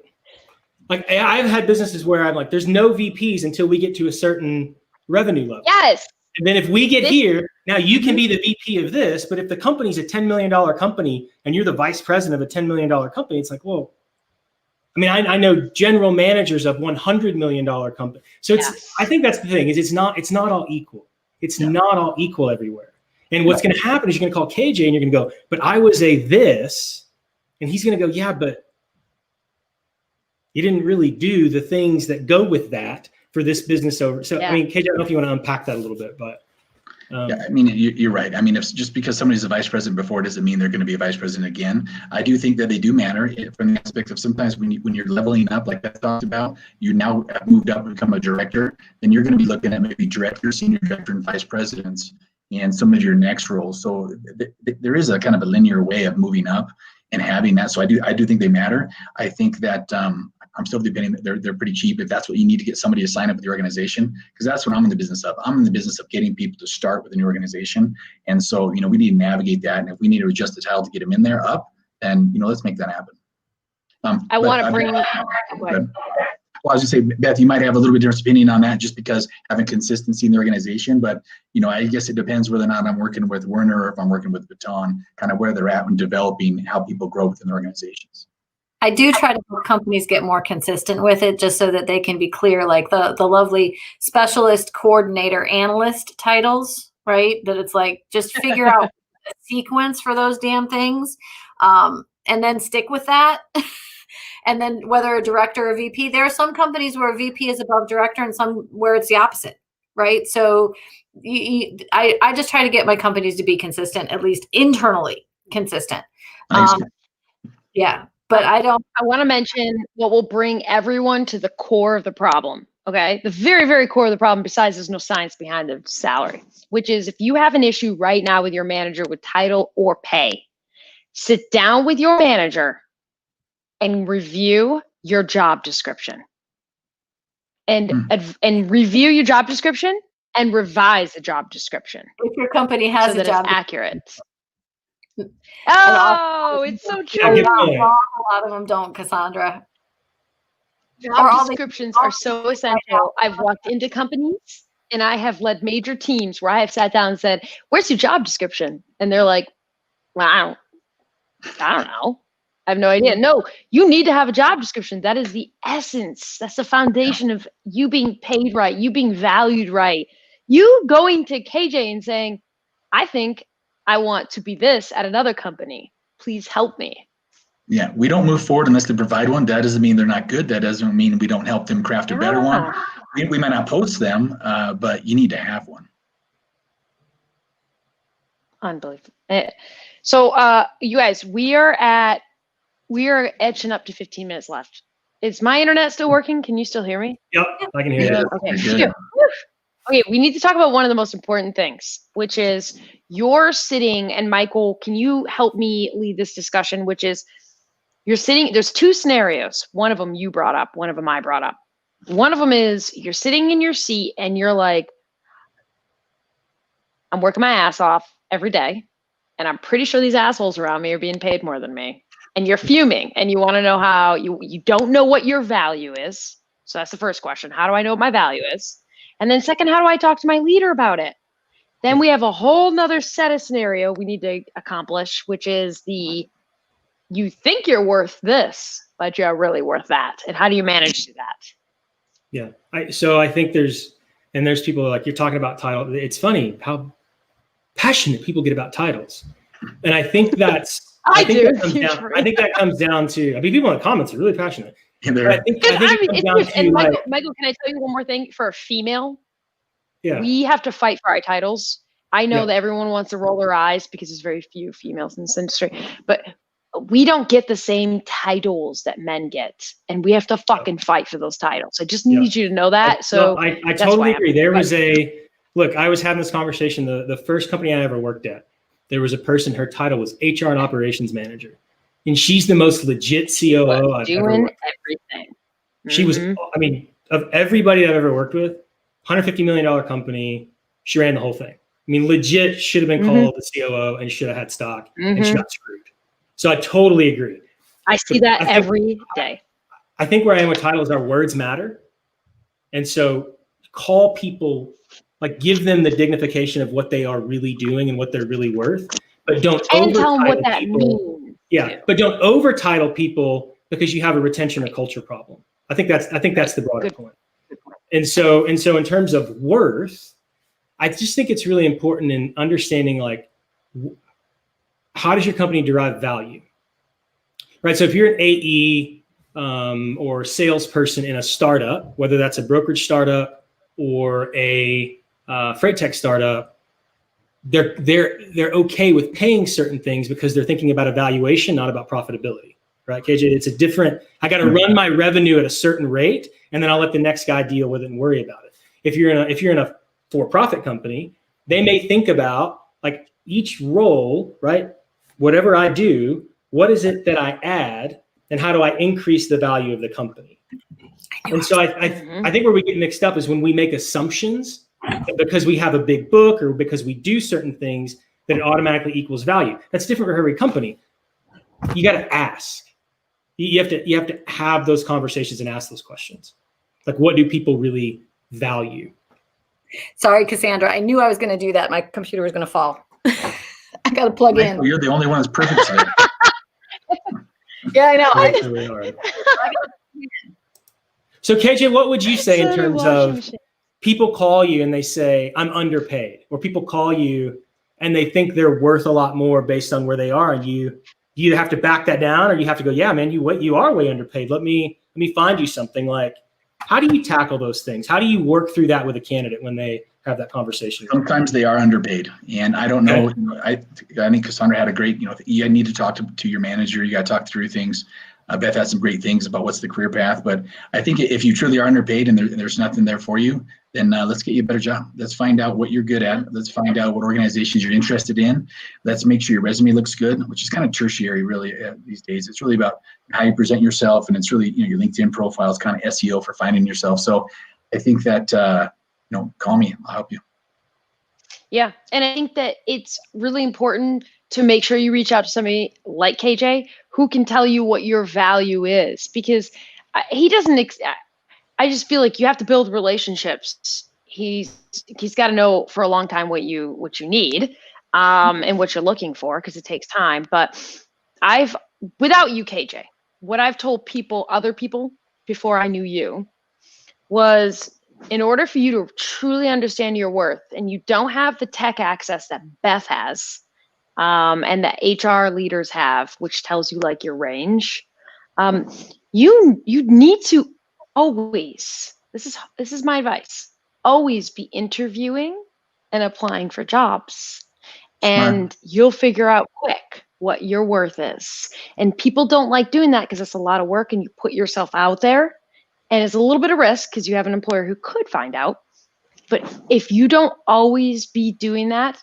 Speaker 3: I've had businesses where I'm like, there's no VPs until we get to a certain revenue level.
Speaker 2: Yes.
Speaker 3: And then if we get here, now you can be the VP of this, but if the company's a $10 million company and you're the vice president of a $10 million company, it's like, whoa. I mean, I know general managers of $100 million company. So I think that's the thing is it's not all equal. It's not all equal everywhere. And what's going to happen is you're going to call KJ and you're going to go, but I was a this And he's going to go, yeah, but you didn't really do the things that go with that for this business over. So, I mean, KJ, I don't know if you want to unpack that a little bit, but.
Speaker 4: Yeah, I mean, you're right. I mean, if just because somebody's a vice president before doesn't mean they're going to be a vice president again. I do think that they do matter from the aspect of sometimes when you're leveling up, like Beth talked about, you now have moved up and become a director, then you're going to be looking at maybe director, senior director, and vice presidents and some of your next roles. So there is a kind of a linear way of moving up and having that. So I do think they matter. I think that I'm still debating that they're pretty cheap if that's what you need to get somebody to sign up with the organization, because that's what I'm in the business of. I'm in the business of getting people to start with a new organization. And so, we need to navigate that. And if we need to adjust the title to get them in there up, then, let's make that happen.
Speaker 2: I want to bring.
Speaker 4: Well, I was going to say, Beth, you might have a little bit different opinion on that just because having consistency in the organization. But, I guess it depends whether or not I'm working with Werner or if I'm working with Baton, kind of where they're at when developing how people grow within the organizations.
Speaker 1: I do try to help companies get more consistent with it just so that they can be clear, like the lovely specialist, coordinator, analyst titles, right? That it's like, just figure out a sequence for those damn things and then stick with that. And then whether a director or VP, there are some companies where a VP is above director and some where it's the opposite, right? So I just try to get my companies to be consistent, at least internally consistent. Yeah. But I
Speaker 2: want to mention what will bring everyone to the core of the problem. Okay. The very, very core of the problem, besides there's no science behind the salary, which is if you have an issue right now with your manager with title or pay, sit down with your manager and review your job description and review your job description and revise the job description.
Speaker 1: If your company has
Speaker 2: so that
Speaker 1: a job
Speaker 2: it's accurate. Oh, it's so true.
Speaker 1: A lot of them don't, Cassandra.
Speaker 2: Job descriptions are so essential. I've walked into companies and I have led major teams where I have sat down and said, "Where's your job description?" And they're like, "Well, I don't know. I have no idea." No, you need to have a job description. That is the essence. That's the foundation of you being paid right, you being valued right. You going to KJ and saying, "I think I want to be this at another company. Please help me."
Speaker 4: Yeah, we don't move forward unless they provide one. That doesn't mean they're not good. That doesn't mean we don't help them craft a better one. We might not post them, but you need to have one.
Speaker 2: Unbelievable. So you guys, we are etching up to 15 minutes left. Is my internet still working? Can you still hear me?
Speaker 3: Yep, I can hear you.
Speaker 2: Okay. Okay, we need to talk about one of the most important things, which is you're sitting, and Michael, can you help me lead this discussion, which is you're sitting, there's two scenarios. One of them you brought up, one of them I brought up. One of them is you're sitting in your seat and you're like, I'm working my ass off every day, and I'm pretty sure these assholes around me are being paid more than me. And you're fuming, and you want to know how, you don't know what your value is. So that's the first question. How do I know what my value is? And then second, how do I talk to my leader about it? Then we have a whole nother set of scenario we need to accomplish, which is you think you're worth this, but you're really worth that. And how do you manage that?
Speaker 3: Yeah. So I think there's people like, you're talking about title. It's funny how passionate people get about titles. And I think I think that comes down to, I mean, people in the comments are really passionate.
Speaker 2: Michael, can I tell you one more thing? For a female, we have to fight for our titles. I know that everyone wants to roll their eyes because there's very few females in this industry, but we don't get the same titles that men get, and we have to fucking fight for those titles. I just need you to know that.
Speaker 3: I totally agree. There was I was having this conversation. The first company I ever worked at, there was a person, her title was HR and operations manager. And she's the most legit COO I've ever worked with.
Speaker 2: Everything.
Speaker 3: She was, I mean, of everybody I've ever worked with, $150 million company, she ran the whole thing. I mean, legit should have been called the COO and should have had stock, and she got screwed. So I totally agree.
Speaker 2: I see that every day.
Speaker 3: I think where I am with titles, our words matter. And so call people, like give them the dignification of what they are really doing and what they're really worth, but don't
Speaker 2: tell them what that means.
Speaker 3: Yeah, but don't over title people because you have a retention or culture problem. I think that's the broader point. And so in terms of worth, I just think it's really important in understanding, like, how does your company derive value? right? So if you're an AE or salesperson in a startup, whether that's a brokerage startup or a freight tech startup, they're okay with paying certain things because they're thinking about evaluation, not about profitability, right? KJ, it's a different. I got to run my revenue at a certain rate, and then I'll let the next guy deal with it and worry about it. If you're in a for-profit company, they may think about like each role, right? Whatever I do, what is it that I add, and how do I increase the value of the company? And so I think where we get mixed up is when we make assumptions because we have a big book or because we do certain things that it automatically equals value. That's different for every company. You got to ask. You have to have those conversations and ask those questions. Like, what do people really value?
Speaker 1: Sorry, Cassandra. I knew I was going to do that. My computer was going to fall. I got to plug in.
Speaker 4: You're the only one that's perfect today.
Speaker 1: Yeah, I know.
Speaker 3: That's really hard. So KJ, what would you say in terms of people call you and they say, I'm underpaid, or people call you and they think they're worth a lot more based on where they are, and you either have to back that down or you have to go, yeah, man, you are way underpaid. Let me find you something. Like, how do you tackle those things? How do you work through that with a candidate when they have that conversation?
Speaker 4: Sometimes they are underpaid, and I don't know. I think Cassandra had a great. You need to talk to your manager. You got to talk through things. Beth had some great things about what's the career path, but I think if you truly are underpaid and there's nothing there for you, then let's get you a better job. Let's find out what you're good at. Let's find out what organizations you're interested in. Let's make sure your resume looks good, which is kind of tertiary really these days. It's really about how you present yourself, and it's really your LinkedIn profile is kind of SEO for finding yourself. So I think that call me, I'll help you.
Speaker 2: Yeah, and I think that it's really important to make sure you reach out to somebody like KJ who can tell you what your value is, because he doesn't. I just feel like you have to build relationships. He's got to know for a long time what you need and what you're looking for, because it takes time. But without you, KJ, what I've told other people before I knew you was, in order for you to truly understand your worth, and you don't have the tech access that Beth has and that HR leaders have, which tells you like your range, you need to always, this is my advice, always be interviewing and applying for jobs. And you'll figure out quick what your worth is. And people don't like doing that because it's a lot of work and you put yourself out there. And it's a little bit of risk because you have an employer who could find out. But if you don't always be doing that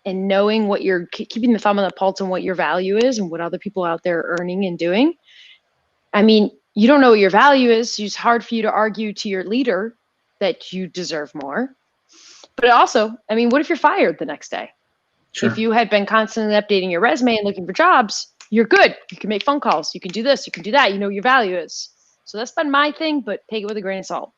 Speaker 2: and knowing what you're keeping the thumb on the pulse on what your value is and what other people out there are earning and doing, I mean, you don't know what your value is. So it's hard for you to argue to your leader that you deserve more. But also, I mean, what if you're fired the next day? Sure. If you had been constantly updating your resume and looking for jobs, you're good. You can make phone calls. You can do this. You can do that. You know what your value is. So that's been my thing, but take it with a grain of salt.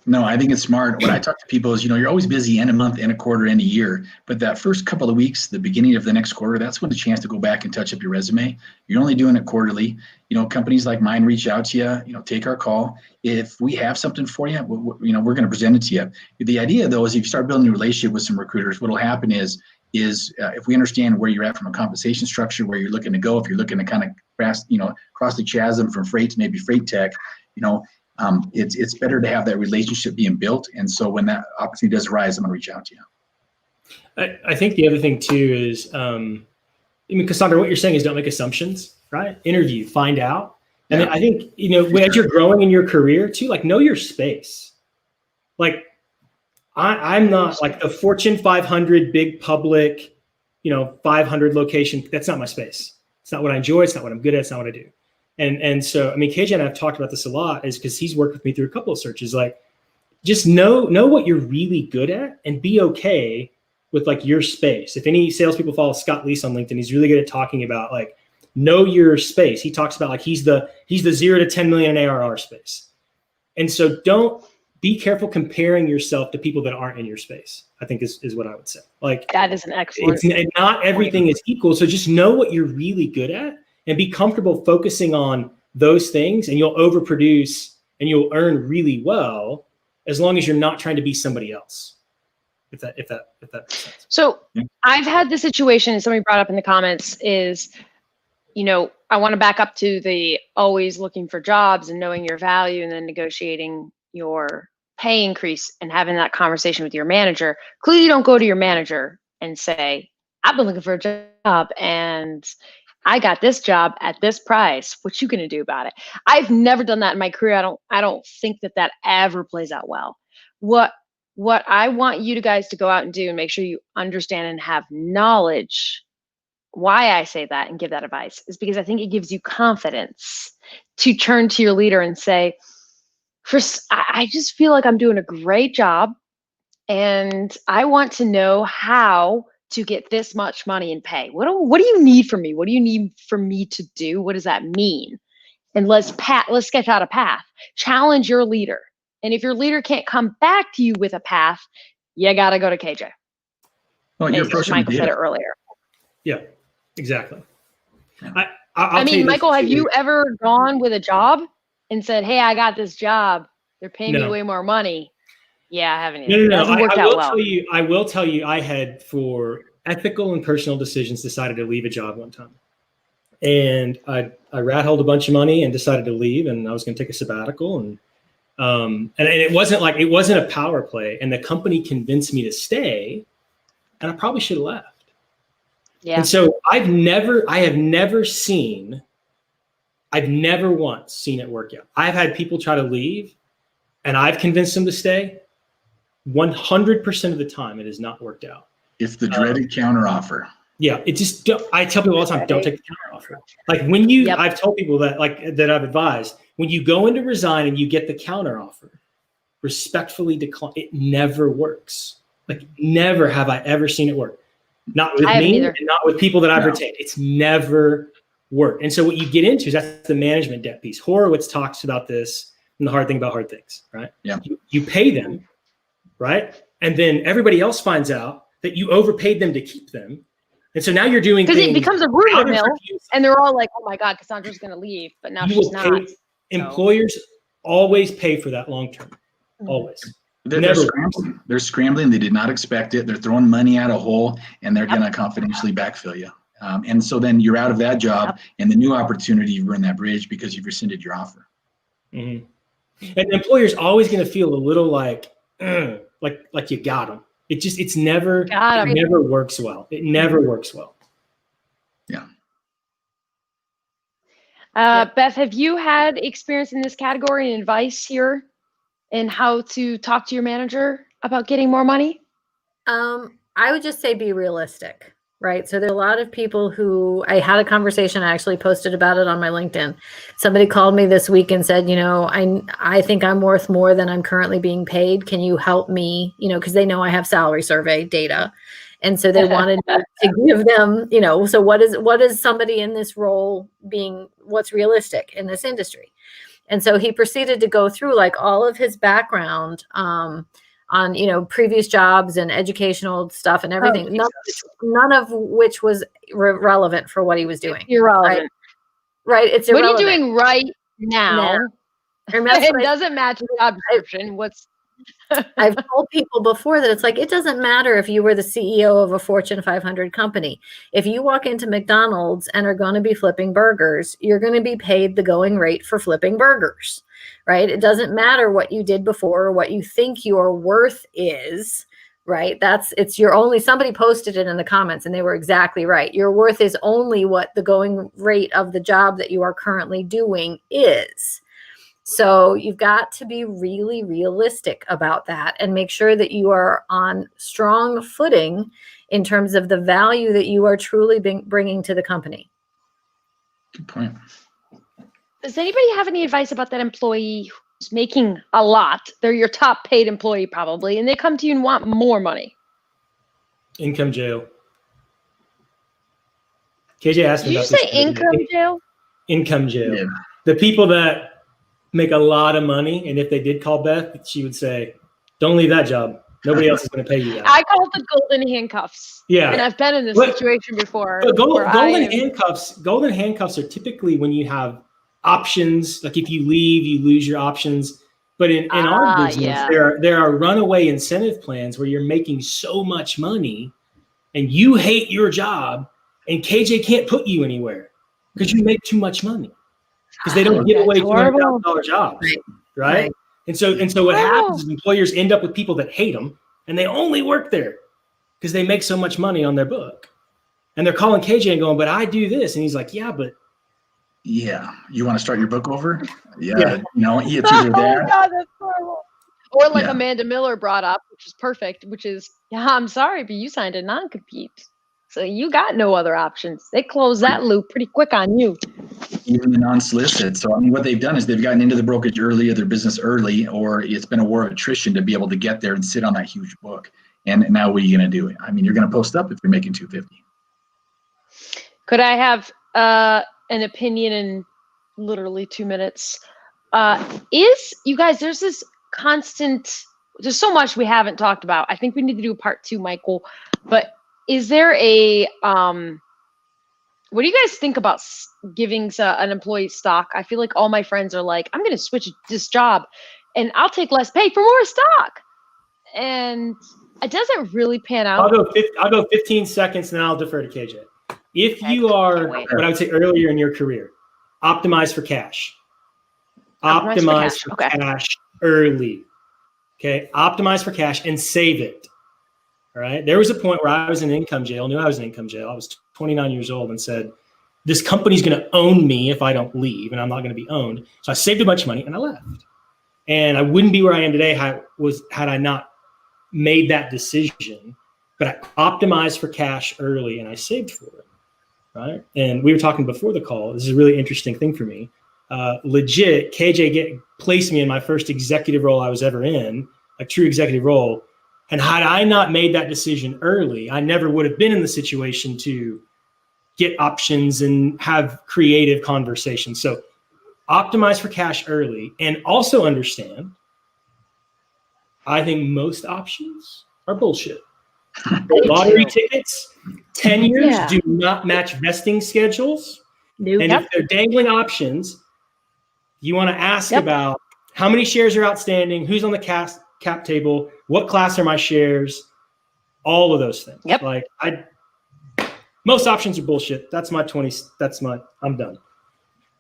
Speaker 4: No, I think it's smart. When I talk to people is, you're always busy end of month, end of quarter, end of year. But that first couple of weeks, the beginning of the next quarter, that's when the chance to go back and touch up your resume. You're only doing it quarterly. Companies like mine reach out to you, take our call. If we have something for you, we're going to present it to you. The idea, though, is if you start building a relationship with some recruiters, what will happen is if we understand where you're at from a compensation structure, where you're looking to go, if you're looking to kind of cross the chasm from freight to maybe freight tech, it's better to have that relationship being built. And so when that opportunity does arise, I'm going to reach out to you.
Speaker 3: I think the other thing too is, Cassandra, what you're saying is don't make assumptions, right? Interview, find out. And then I think, as you're growing in your career too, like know your space. Like I'm not like the Fortune 500 big public, 500 location. That's not my space. It's not what I enjoy. It's not what I'm good at. It's not what I do. And so, KJ and I have talked about this a lot, is because he's worked with me through a couple of searches. Like, just know what you're really good at and be okay with like your space. If any salespeople follow Scott Leese on LinkedIn, he's really good at talking about like, know your space. He talks about like, he's the 0 to 10 million in ARR space. And so don't be careful comparing yourself to people that aren't in your space, I think is what I would say. Like,
Speaker 2: that is an excellent.
Speaker 3: Not everything is equal. So just know what you're really good at and be comfortable focusing on those things, and you'll overproduce and you'll earn really well as long as you're not trying to be somebody else. If that makes sense.
Speaker 2: So I've had the situation, somebody brought up in the comments, is I want to back up to the always looking for jobs and knowing your value and then negotiating your pay increase and having that conversation with your manager. Clearly, you don't go to your manager and say, I've been looking for a job and I got this job at this price. What you gonna do about it? I've never done that in my career. I don't think that ever plays out well. What I want you guys to go out and do and make sure you understand and have knowledge why I say that and give that advice is because I think it gives you confidence to turn to your leader and say, I just feel like I'm doing a great job and I want to know how to get this much money in pay. What do you need from me? What do you need for me to do? What does that mean? And let's sketch out a path. Challenge your leader. And if your leader can't come back to you with a path, you got to go to KJ.
Speaker 4: Well, you're approaching
Speaker 2: Michael said it earlier.
Speaker 3: Yeah, exactly.
Speaker 2: I mean, Michael, have you ever gone with a job and said, hey, I got this job. They're paying me way more money. Yeah, I haven't.
Speaker 3: No. It hasn't worked out well. I will tell you, I had, for ethical and personal decisions, decided to leave a job one time. And I rat-holed a bunch of money and decided to leave, and I was going to take a sabbatical. And it wasn't a power play. And the company convinced me to stay, and I probably should have left. Yeah. And so I have never once seen it work out. I've had people try to leave, and I've convinced them to stay. 100% of the time, it has not worked out.
Speaker 4: It's the dreaded counteroffer.
Speaker 3: Yeah, I tell people all the time, don't take the counteroffer. Like when I've told people that I've advised, when you go in to resign and you get the counteroffer, respectfully decline. It never works. Like never have I ever seen it work. Not with me and not with people that I've retained. It's never worked. And so what you get into is that's the management debt piece. Horowitz talks about this in The Hard Thing About Hard Things, right? Yeah. You pay them, right? And then everybody else finds out that you overpaid them to keep them. And so now you're doing
Speaker 2: because it becomes a rumor mill, and they're all like, "Oh my God, Cassandra's going to leave," but now she's not.
Speaker 3: Employers always pay for that long term, always.
Speaker 4: They're scrambling. They did not expect it. They're throwing money at a hole, and they're going to confidentially backfill you. And so then you're out of that job, and the new opportunity, you burn that bridge because you've rescinded your offer.
Speaker 3: Mm-hmm. And the employer's always going to feel a little like you got them. It never works well. It never works well.
Speaker 4: Yeah.
Speaker 2: Beth, have you had experience in this category and advice here in how to talk to your manager about getting more money?
Speaker 1: I would just say be realistic, right? So there are a lot of people who I had a conversation, I actually posted about it on my LinkedIn. Somebody called me this week and said, I think I'm worth more than I'm currently being paid. Can you help me? Because they know I have salary survey data. And so they wanted me to give them, so what is somebody in this role what's realistic in this industry? And so he proceeded to go through like all of his background, on previous jobs and educational stuff and everything, none of which was relevant for what he was doing.
Speaker 2: Irrelevant.
Speaker 1: Right. It's irrelevant.
Speaker 2: What are you doing right now? It doesn't match the job description.
Speaker 1: I've told people before that it's like, it doesn't matter if you were the CEO of a Fortune 500 company. If you walk into McDonald's and are going to be flipping burgers, you're going to be paid the going rate for flipping burgers, right? It doesn't matter what you did before or what you think your worth is, right? Somebody posted it in the comments and they were exactly right. Your worth is only what the going rate of the job that you are currently doing is. So you've got to be really realistic about that and make sure that you are on strong footing in terms of the value that you are truly bringing to the company.
Speaker 4: Good point.
Speaker 2: Does anybody have any advice about that employee who's making a lot? They're your top paid employee probably, and they come to you and want more money.
Speaker 3: Income jail. KJ asked me
Speaker 2: about this. Did you say income jail?
Speaker 3: Income jail. Yeah. The people that make a lot of money, and if they did call Beth, she would say, don't leave that job. Nobody else is going to pay you that.
Speaker 2: I call it the golden handcuffs. Yeah. And I've been in this situation before.
Speaker 3: Golden handcuffs are typically when you have options. Like if you leave, you lose your options. But in our business, there are runaway incentive plans where you're making so much money and you hate your job and KJ can't put you anywhere. because you make too much money. Because they don't give away $200,000 jobs, right? And so what happens is employers end up with people that hate them, and they only work there because they make so much money on their book. And they're calling KJ and going, but I do this. And he's like, yeah, but.
Speaker 4: Yeah. You want to start your book over? Yeah. It's either that.
Speaker 2: God, that's horrible. Or like Amanda Miller brought up, which is perfect, which is, I'm sorry, but you signed a non-compete. So you got no other options. They close that loop pretty quick on you.
Speaker 4: Even the non-solicited. So, what they've done is they've gotten into the brokerage early, or their business early, or it's been a war of attrition to be able to get there and sit on that huge book. And now what are you going to do? You're going to post up if you're making $250.
Speaker 2: Could I have an opinion in literally 2 minutes? You guys, there's this constant, there's so much we haven't talked about. I think we need to do a part 2, Michael. But is there a, what do you guys think about giving an employee stock? I feel like all my friends are like, I'm going to switch this job and I'll take less pay for more stock. And it doesn't really pan out.
Speaker 3: I'll go 15 seconds and then I'll defer to KJ. If you are, what I would say earlier in your career, optimize for cash. Optimize for cash early. Okay. Optimize for cash and save it. All right. There was a point where I was in income jail, knew I was in income jail. I was 29 years old and said, this company's going to own me if I don't leave, and I'm not going to be owned. So I saved a bunch of money and I left. And I wouldn't be where I am today had I not made that decision. But I optimized for cash early and I saved for it. Right. And we were talking before the call. This is a really interesting thing for me. Legit, KJ placed me in my first executive role I was ever in, a true executive role. And had I not made that decision early, I never would have been in the situation to get options and have creative conversations. So optimize for cash early, and also understand, I think most options are bullshit. Lottery tickets, 10 years do not match vesting schedules. Nope. And if they're dangling options, you want to ask about how many shares are outstanding, who's on the cap table, what class are my shares, all of those things.
Speaker 2: Yep.
Speaker 3: Like most options are bullshit. I'm done.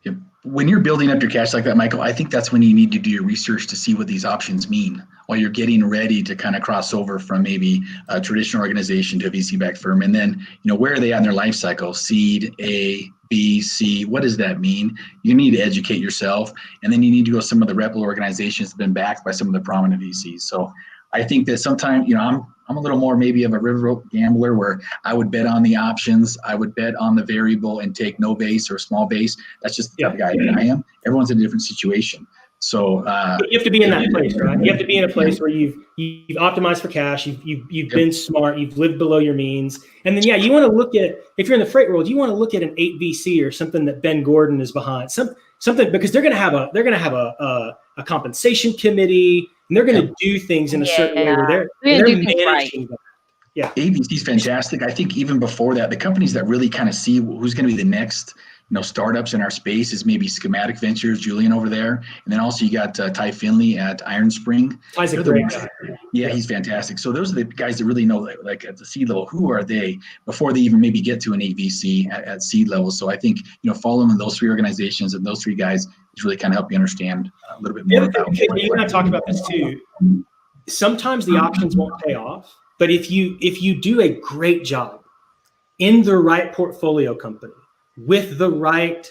Speaker 4: Yep. When you're building up your cash like that, Michael, I think that's when you need to do your research to see what these options mean while you're getting ready to kind of cross over from maybe a traditional organization to a VC-backed firm. And then, where are they at in their life cycle? Seed, A, B, C, what does that mean? You need to educate yourself. And then you need to go to some of the reputable organizations that have been backed by some of the prominent VCs. So I think that sometimes, I'm a little more maybe of a riverboat gambler where I would bet on the options. I would bet on the variable and take no base or small base. That's just the type of guy that I am. Everyone's in a different situation. So
Speaker 3: you have to be in that place, right? You have to be in a place where you've optimized for cash. You've been smart. You've lived below your means. And then, you want to look at, if you're in the freight world, you want to look at an 8 VC or something that Ben Gordon is behind. Something because they're going to have a compensation committee. And they're going to do things in a certain way where they're managing that. Yeah.
Speaker 4: ABC is fantastic. I think even before that, the companies that really kind of see who's going to be the next, startups in our space is maybe Schematic Ventures, Julian over there. And then also you got Ty Finley at Iron Spring.
Speaker 3: Ty's a great guy.
Speaker 4: Yeah, he's fantastic. So those are the guys that really know, like at the seed level, who are they before they even maybe get to an 8 VC at seed level. So I think, following those 3 organizations and those 3 guys is really kind of help you understand a little bit more about.
Speaker 3: You and I talked about this too. Sometimes the options won't pay off, but if you do a great job in the right portfolio company with the right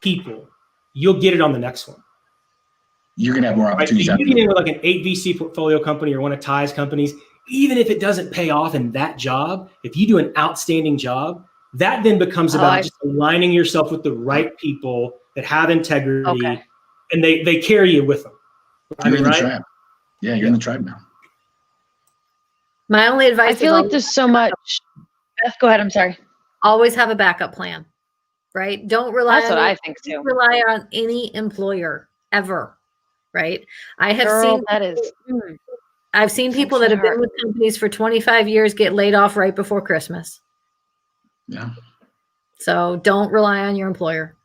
Speaker 3: people, you'll get it on the next one.
Speaker 4: You're going to have more opportunities.
Speaker 3: Right? So you get in with like an 8 VC portfolio company or one of Ty's companies, even if it doesn't pay off in that job, if you do an outstanding job, that then becomes about just aligning yourself with the right people that have integrity, and they carry you with them.
Speaker 4: You're in the tribe. Yeah, you're in the tribe now.
Speaker 1: My only advice
Speaker 2: I feel like there's so much. Beth, go ahead. I'm sorry.
Speaker 1: Always have a backup plan, right? Don't rely
Speaker 2: I think too.
Speaker 1: Rely on any employer ever, right? I have I've seen people that have been with companies for 25 years get laid off right before Christmas.
Speaker 4: Yeah.
Speaker 1: So don't rely on your employer.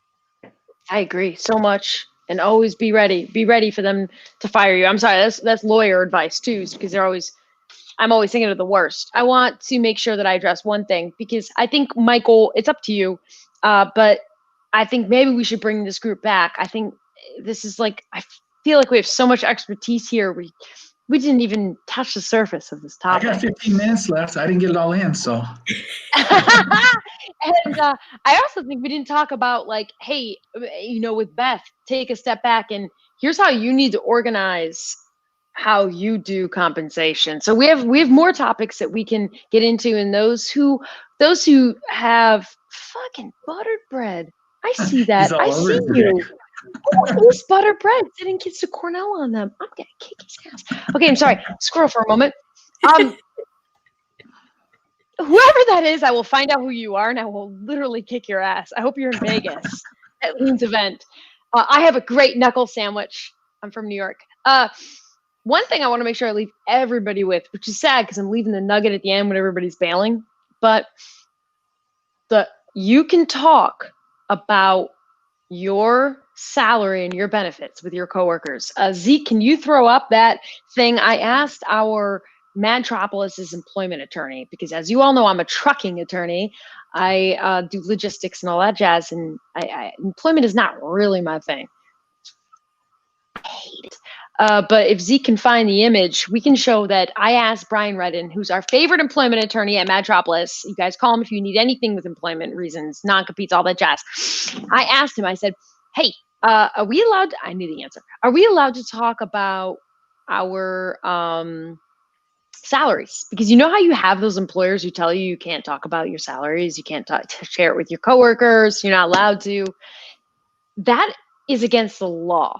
Speaker 2: I agree so much. And always be ready. Be ready for them to fire you. I'm sorry, that's lawyer advice too, because I'm always thinking of the worst. I want to make sure that I address one thing, because I think, Michael, it's up to you. But I think maybe we should bring this group back. I think this is like, I feel like we have so much expertise here. We didn't even touch the surface of this
Speaker 4: I
Speaker 2: topic.
Speaker 4: got 15 minutes left. I didn't get it all in, so.
Speaker 2: And I also think we didn't talk about like, hey, with Beth, take a step back and here's how you need to organize how you do compensation. So we have more topics that we can get into, and those who have fucking buttered bread. I see that. I see you. Who is buttered bread sitting kids to Cornell on them? I'm gonna kick his ass. Okay, I'm sorry. Squirrel for a moment. Whoever that is, I will find out who you are, and I will literally kick your ass. I hope you're in Vegas at Lean's event. I have a great knuckle sandwich. I'm from New York. One thing I want to make sure I leave everybody with, which is sad because I'm leaving the nugget at the end when everybody's bailing, but you can talk about your salary and your benefits with your coworkers. Zeke, can you throw up that thing? I asked our Madtropolis's employment attorney, because as you all know, I'm a trucking attorney. I do logistics and all that jazz, and employment is not really my thing. I hate it. But if Zeke can find the image, we can show that I asked Brian Redden, who's our favorite employment attorney at Madtropolis. You guys call him if you need anything with employment reasons, non-competes, all that jazz. I asked him, I said, hey, are we allowed, I knew the answer. Are we allowed to talk about our salaries? Because you know how you have those employers who tell you can't talk about your salaries, you can't share it with your coworkers, you're not allowed to. That is against the law.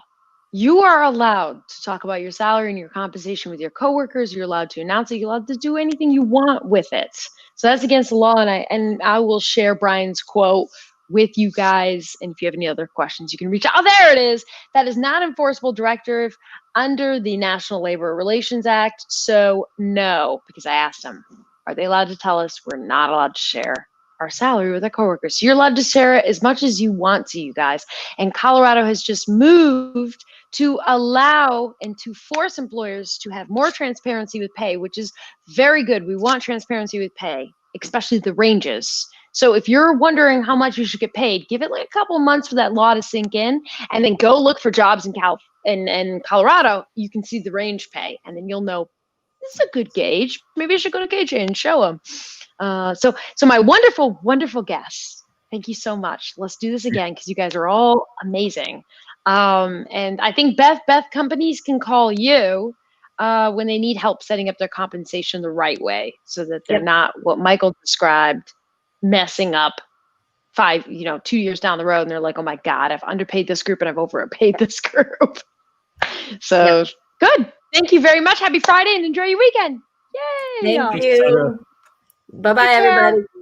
Speaker 2: You are allowed to talk about your salary and your compensation with your coworkers. You're allowed to announce it. You're allowed to do anything you want with it. So that's against the law. And I will share Brian's quote with you guys. And if you have any other questions, you can reach out. Oh, there it is. That is not enforceable directive under the National Labor Relations Act. So no, because I asked them, are they allowed to tell us? We're not allowed to share our salary with our coworkers. So you're allowed to share it as much as you want to, you guys. And Colorado has just moved to allow and to force employers to have more transparency with pay, which is very good. We want transparency with pay, especially the ranges. So if you're wondering how much you should get paid, give it like a couple months for that law to sink in, and then go look for jobs in Colorado. You can see the range pay, and then you'll know this is a good gauge. Maybe I should go to KJ and show them. So my wonderful, wonderful guests, thank you so much. Let's do this again because you guys are all amazing. And I think Beth companies can call you when they need help setting up their compensation the right way, so that they're not what Michael described, messing up 2 years down the road, and they're like, oh my God, I've underpaid this group and I've overpaid this group. So good. Thank you very much. Happy Friday and enjoy your weekend. Yay.
Speaker 1: Thank you. Bye-bye, everybody.